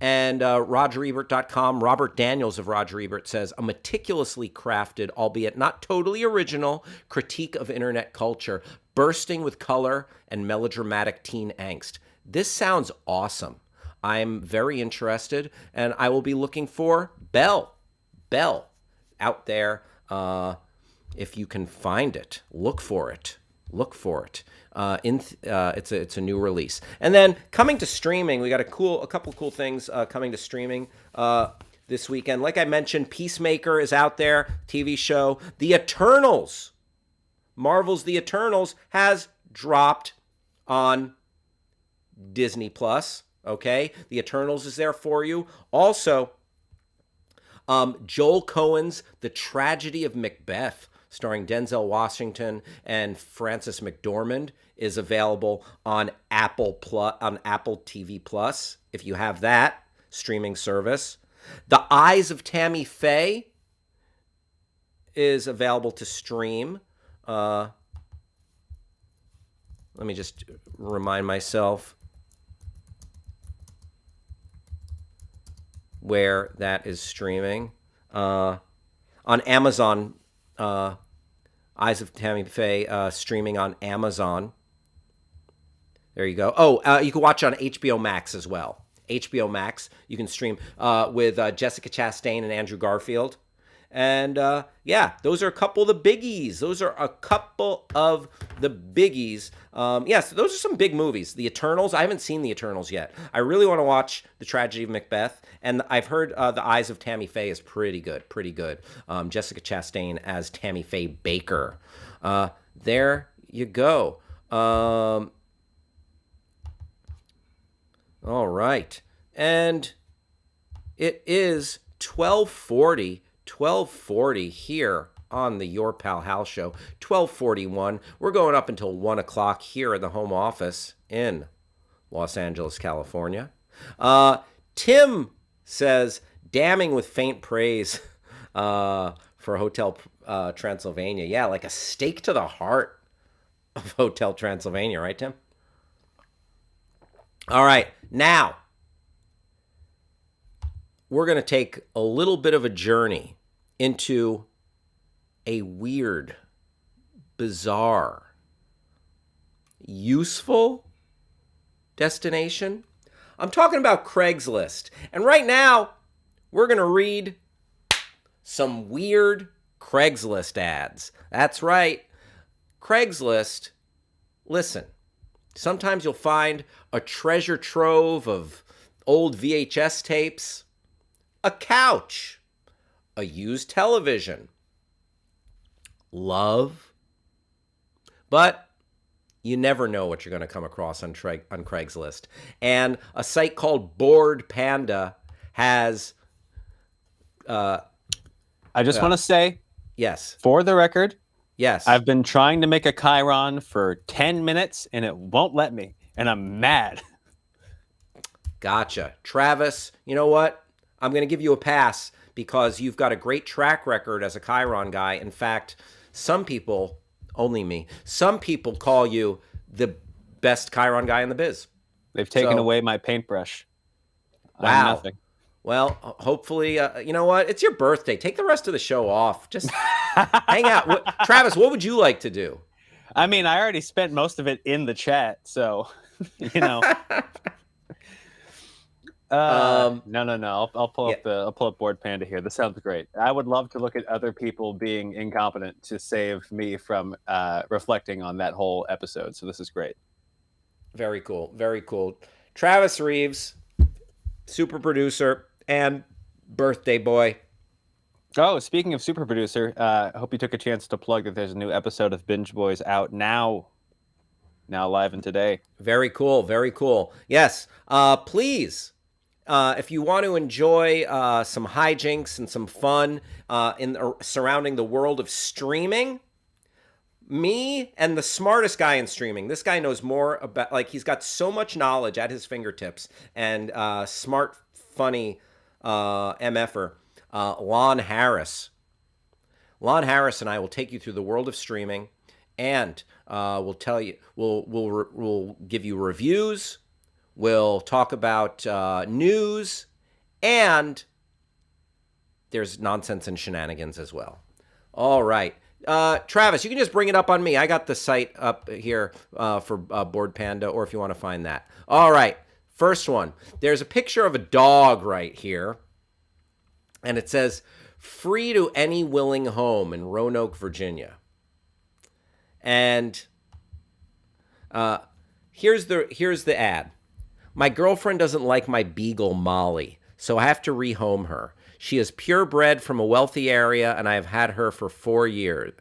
And RogerEbert.com, Robert Daniels of Roger Ebert says, a meticulously crafted, albeit not totally original, critique of internet culture, bursting with color and melodramatic teen angst. This sounds awesome. I'm very interested, and I will be looking for Belle out there. If you can find it, look for it. It's a new release. And then coming to streaming, we got a couple cool things coming to streaming this weekend. Like I mentioned, Peacemaker is out there, TV show. The Eternals, Marvel's The Eternals, has dropped on Disney Plus. Okay, The Eternals is there for you. Also, Joel Coen's The Tragedy of Macbeth, starring Denzel Washington and Frances McDormand, is available on Apple TV Plus. If you have that streaming service, The Eyes of Tammy Faye is available to stream. Let me just remind myself where that is streaming. On Amazon. Eyes of Tammy Faye streaming on Amazon. There you go. Oh, you can watch it on HBO Max as well. HBO Max, you can stream with Jessica Chastain and Andrew Garfield. And yeah, those are a couple of the biggies. Yes, those are some big movies. The Eternals, I haven't seen The Eternals yet. I really want to watch The Tragedy of Macbeth. And I've heard The Eyes of Tammy Faye is pretty good. Jessica Chastain as Tammy Faye Baker. There you go. All right. And it is 12:40 here on the Your Pal Hal Show. 12:41. We're going up until 1 o'clock here in the home office in Los Angeles, California. Tim says, damning with faint praise for Hotel Transylvania. Yeah, like a stake to the heart of Hotel Transylvania, right, Tim? All right, now we're going to take a little bit of a journey into a weird, bizarre, useful destination. I'm talking about Craigslist. And right now, we're going to read some weird Craigslist ads. That's right. Craigslist, listen, sometimes you'll find a treasure trove of old VHS tapes, a couch, a used television, love, but you never know what you're going to come across on Craigslist. And a site called Bored Panda has... I just want to say, yes, for the record, yes, I've been trying to make a Chiron for 10 minutes and it won't let me. And I'm mad. Gotcha. Travis, you know what? I'm going to give you a pass because you've got a great track record as a Chiron guy. In fact, some people, only me, some people call you the best Chiron guy in the biz. They've taken So, away my paintbrush. I'm wow. nothing. Well, hopefully, you know what? It's your birthday. Take the rest of the show off. Just hang out. Travis, what would you like to do? I mean, I already spent most of it in the chat, so you know. Um, No. I'll pull yeah, up I'll pull up Board Panda here. This sounds great. I would love to look at other people being incompetent to save me from reflecting on that whole episode. So this is great. very cool. Very cool. Travis Reeves, super producer and birthday boy. Oh, speaking of super producer, I hope you took a chance to plug that there's a new episode of Binge Boys out now live and today. Very cool. Very cool. Yes. Please, if you want to enjoy some hijinks and some fun surrounding the world of streaming, me and the smartest guy in streaming. This guy knows more about, like, he's got so much knowledge at his fingertips, and smart, funny MFer, Lon Harris. Lon Harris and I will take you through the world of streaming, and we'll tell you, we'll give you reviews, we'll talk about news, and there's nonsense and shenanigans as well. All right. Travis, you can just bring it up on me. I got the site up here for Board Panda, or if you want to find that. All right. First one. There's a picture of a dog right here, and it says, "Free to any willing home" in Roanoke, Virginia. And here's the ad. "My girlfriend doesn't like my beagle Molly, so I have to rehome her. She is purebred from a wealthy area, and I have had her for 4 years.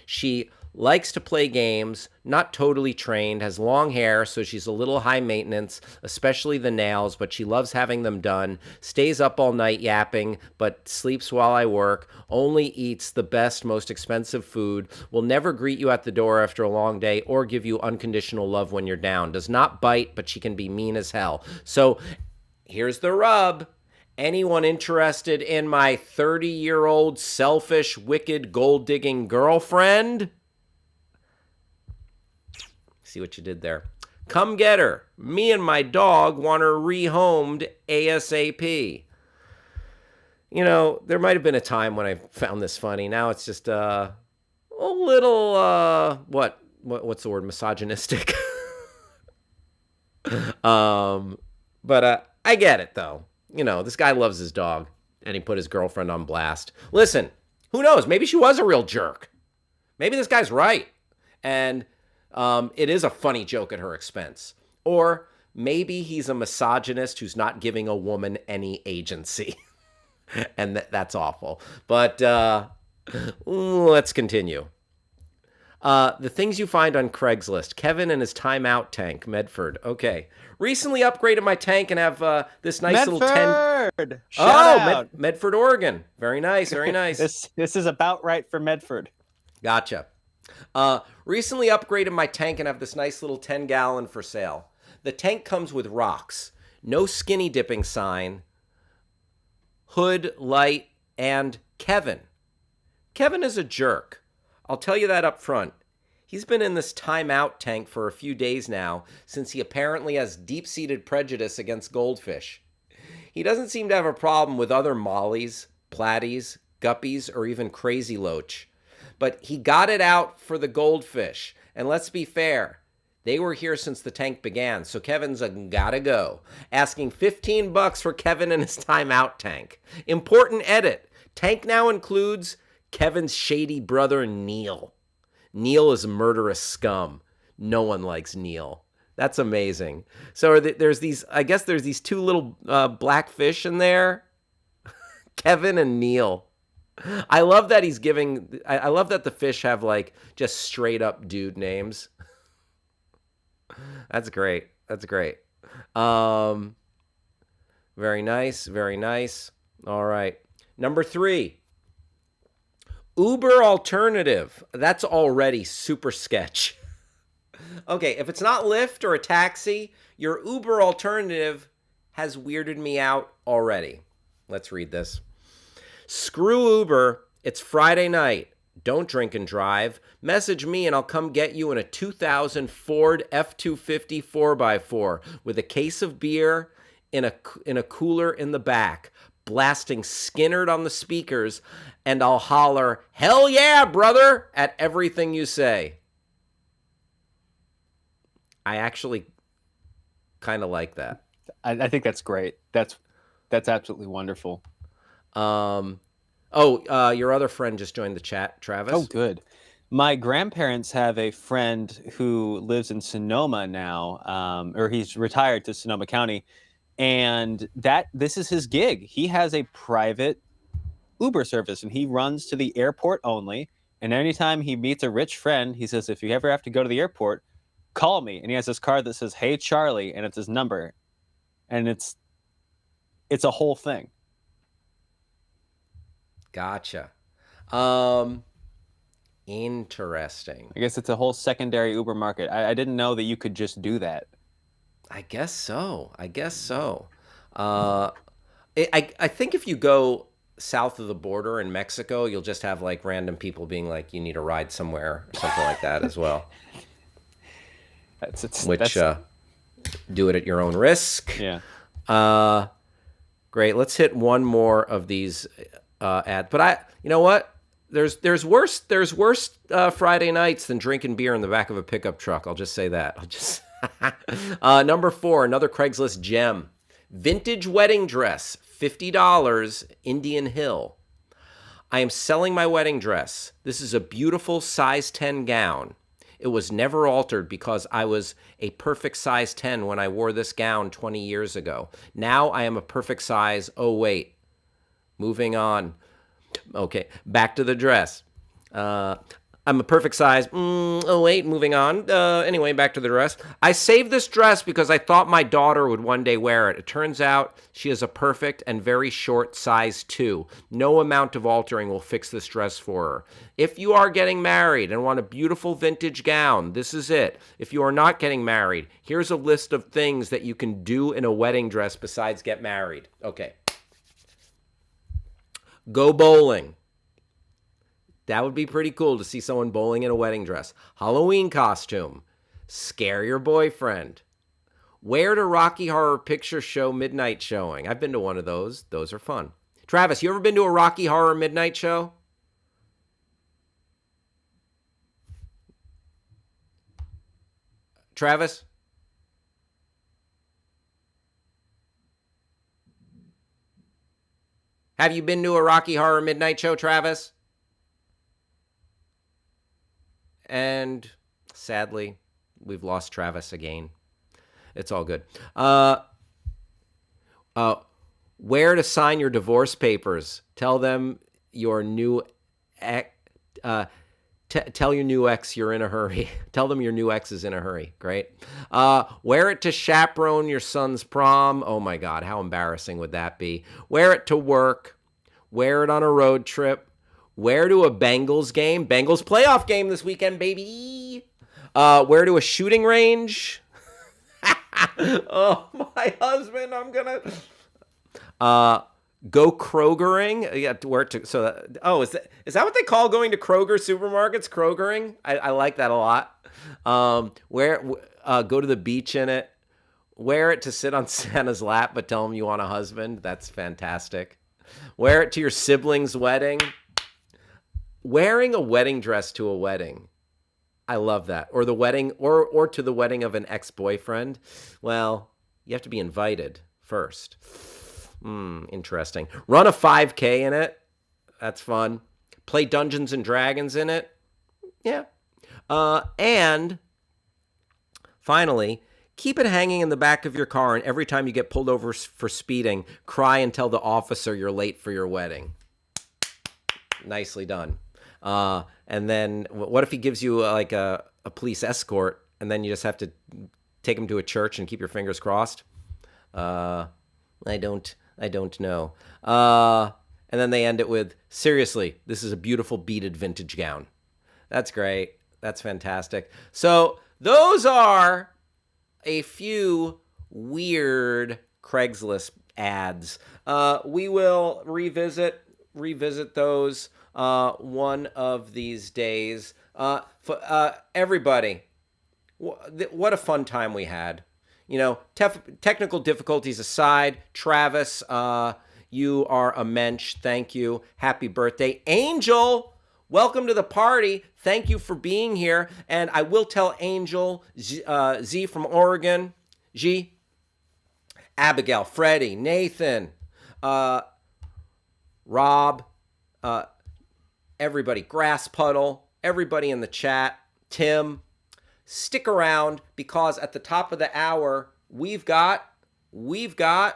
She likes to play games, not totally trained, has long hair, so she's a little high maintenance, especially the nails, but she loves having them done, stays up all night yapping, but sleeps while I work, only eats the best, most expensive food, will never greet you at the door after a long day or give you unconditional love when you're down, does not bite, but she can be mean as hell." So here's the rub. Anyone interested in my 30-year-old selfish, wicked, gold-digging girlfriend? See what you did there. Come get her. Me and my dog want her rehomed ASAP. You know, there might have been a time when I found this funny. Now it's just a little, what's the word? Misogynistic. But I get it, though. You know, this guy loves his dog, and he put his girlfriend on blast. Listen, who knows? Maybe she was a real jerk. Maybe this guy's right, and it is a funny joke at her expense. Or maybe he's a misogynist who's not giving a woman any agency, and that's awful. But let's continue. The things you find on Craigslist. Kevin and his timeout tank, Medford. Okay. Recently upgraded my tank and have this nice Medford! little 10... Shout out. Medford, Oregon. Very nice, very nice. This is about right for Medford. Gotcha. Recently upgraded my tank and have this nice little 10-gallon for sale. The tank comes with rocks, no skinny dipping sign, hood, light, and Kevin. Kevin is a jerk. I'll tell you that up front. He's been in this timeout tank for a few days now, since he apparently has deep-seated prejudice against goldfish. He doesn't seem to have a problem with other mollies, platies, guppies, or even crazy loach. But he got it out for the goldfish. And let's be fair, they were here since the tank began, so Kevin's a gotta go. Asking $15 for Kevin and his timeout tank. Important edit. Tank now includes Kevin's shady brother, Neil. Neil is murderous scum. No one likes Neil. That's amazing. So there's these two little black fish in there. Kevin and Neil. I love that I love that the fish have like just straight up dude names. That's great. That's great. Very nice. Very nice. All right. Number 3. Uber alternative. That's already super sketch. Okay, if it's not Lyft or a taxi, your Uber alternative has weirded me out already. Let's read this. Screw Uber. It's Friday night. Don't drink and drive. Message me and I'll come get you in a 2000 Ford F-250 4x4 with a case of beer in a cooler in the back, blasting Skinnerd on the speakers, and I'll holler, "Hell yeah, brother," at everything you say. I actually kind of like that. I think that's great. That's absolutely wonderful. Your other friend just joined the chat, Travis. Oh, good. My grandparents have a friend who lives in Sonoma now, or he's retired to Sonoma County, and this is his gig. He has a private Uber service, and he runs to the airport only. And anytime he meets a rich friend, he says, "If you ever have to go to the airport, call me." And he has this card that says, "Hey Charlie," and it's his number, and it's a whole thing. Gotcha. Interesting. I guess it's a whole secondary Uber market. I didn't know that you could just do that. I guess so. I think if you go south of the border in Mexico, you'll just have like random people being like, "You need a ride somewhere," or something like that as well. Do it at your own risk. Yeah. Great. Let's hit one more of these ads. But you know what? There's worse Friday nights than drinking beer in the back of a pickup truck. I'll just say that. Number 4, another Craigslist gem. Vintage wedding dress, $50, Indian Hill. I am selling my wedding dress. This is a beautiful size 10 gown. It was never altered because I was a perfect size 10 when I wore this gown 20 years ago. Now I am a perfect size. Oh, wait. Moving on. Okay, back to the dress. I'm a perfect size. Oh, wait, moving on. Anyway, back to the dress. I saved this dress because I thought my daughter would one day wear it. It turns out she is a perfect and very short size 2. No amount of altering will fix this dress for her. If you are getting married and want a beautiful vintage gown, this is it. If you are not getting married, here's a list of things that you can do in a wedding dress besides get married. Okay. Go bowling. That would be pretty cool to see someone bowling in a wedding dress. Halloween costume. Scare your boyfriend. Wear to Rocky Horror Picture Show midnight showing. I've been to one of those. Those are fun. Travis, you ever been to a Rocky Horror midnight show? Travis? Have you been to a Rocky Horror midnight show, Travis? And sadly, we've lost Travis again. It's all good. Where to sign your divorce papers? Tell them your new ex. Tell your new ex you're in a hurry. Tell them your new ex is in a hurry. Great. Wear it to chaperone your son's prom. Oh my God, how embarrassing would that be? Wear it to work. Wear it on a road trip. Wear to a Bengals game. Bengals playoff game this weekend, baby. Wear to a shooting range. Oh, my husband, I'm gonna go Krogering. Yeah, wear to is that what they call going to Kroger supermarkets? Krogering. I like that a lot. Go to the beach in it. Wear it to sit on Santa's lap, but tell him you want a husband. That's fantastic. Wear it to your sibling's wedding. Wearing a wedding dress to a wedding. I love that. Or the wedding, or to the wedding of an ex-boyfriend. Well, you have to be invited first. Interesting. Run a 5K in it. That's fun. Play Dungeons and Dragons in it. Yeah. And finally, keep it hanging in the back of your car, and every time you get pulled over for speeding, cry and tell the officer you're late for your wedding. Nicely done. And then what if he gives you like a police escort, and then you just have to take him to a church and keep your fingers crossed? I don't know. And then they end it with, seriously, this is a beautiful beaded vintage gown. That's great. That's fantastic. So those are a few weird Craigslist ads. We will revisit revisit those one of these days. Everybody, what a fun time we had. Technical difficulties aside, Travis, you are a mensch. Thank you. Happy birthday. Angel, welcome to the party. Thank you for being here. And I will tell Angel, Z from Oregon, G, Abigail, Freddie, Nathan, Rob, everybody, Grass Puddle, everybody in the chat, Tim, stick around because at the top of the hour, we've got The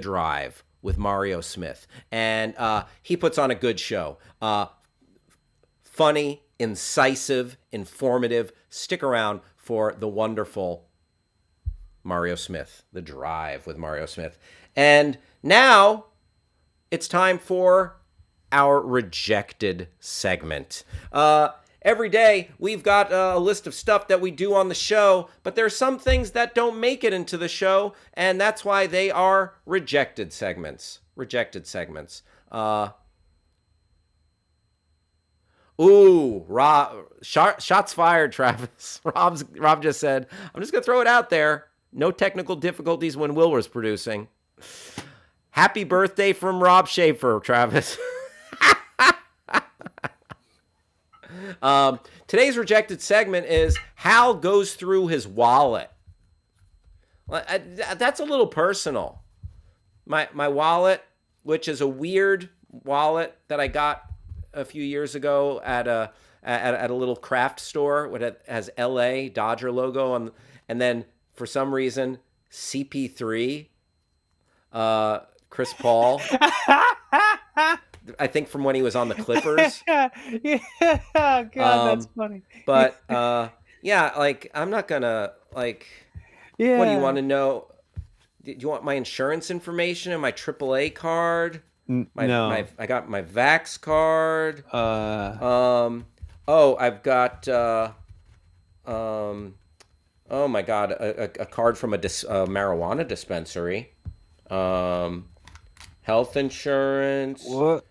Drive with Mario Smith. And he puts on a good show. Funny, incisive, informative. Stick around for the wonderful Mario Smith, The Drive with Mario Smith. And now it's time for our rejected segment. Every day we've got a list of stuff that we do on the show, but there's some things that don't make it into the show, and that's why they are rejected segments. Shots fired, Travis. Rob just said, I'm just going to throw it out there. No technical difficulties when Will was producing. Happy birthday from Rob Schaefer, Travis. Today's rejected segment is Hal goes through his wallet. That's a little personal. My wallet, which is a weird wallet that I got a few years ago at a little craft store. It has LA Dodger logo on, and then for some reason CP3, Chris Paul. I think from when he was on the Clippers. Yeah, God, that's funny. But yeah, like I'm not gonna like. Yeah. What do you want to know? Do you want my insurance information and my AAA card? No. I got my Vax card. I've got. Oh my God, a card from a marijuana dispensary. Health insurance. What?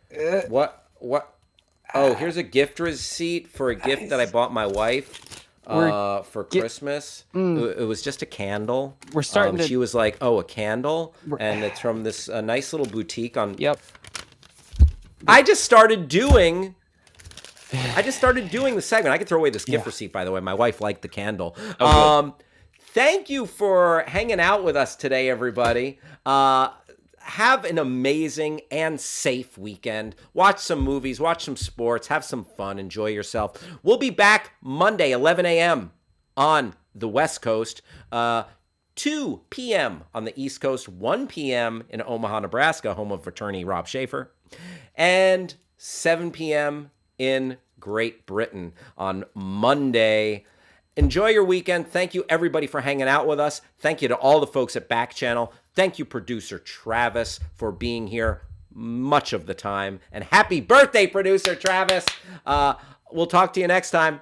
Oh, here's a gift receipt for a gift that I bought my wife for Christmas. It was just a candle. We're starting She was like, "Oh, a candle," and it's from this nice little boutique on. Yep. I just started doing the segment. I could throw away this gift receipt, by the way. My wife liked the candle. Thank you for hanging out with us today, everybody. Have an amazing and safe weekend. Watch some movies, watch some sports, have some fun, enjoy yourself. We'll be back Monday, 11 a.m. on the West Coast, 2 p.m. on the East Coast, 1 p.m. in Omaha, Nebraska, home of attorney Rob Schaefer, and 7 p.m. in Great Britain on Monday. Enjoy your weekend. Thank you, everybody, for hanging out with us. Thank you to all the folks at Backchannel. Thank you, producer Travis, for being here much of the time. And happy birthday, producer Travis. We'll talk to you next time.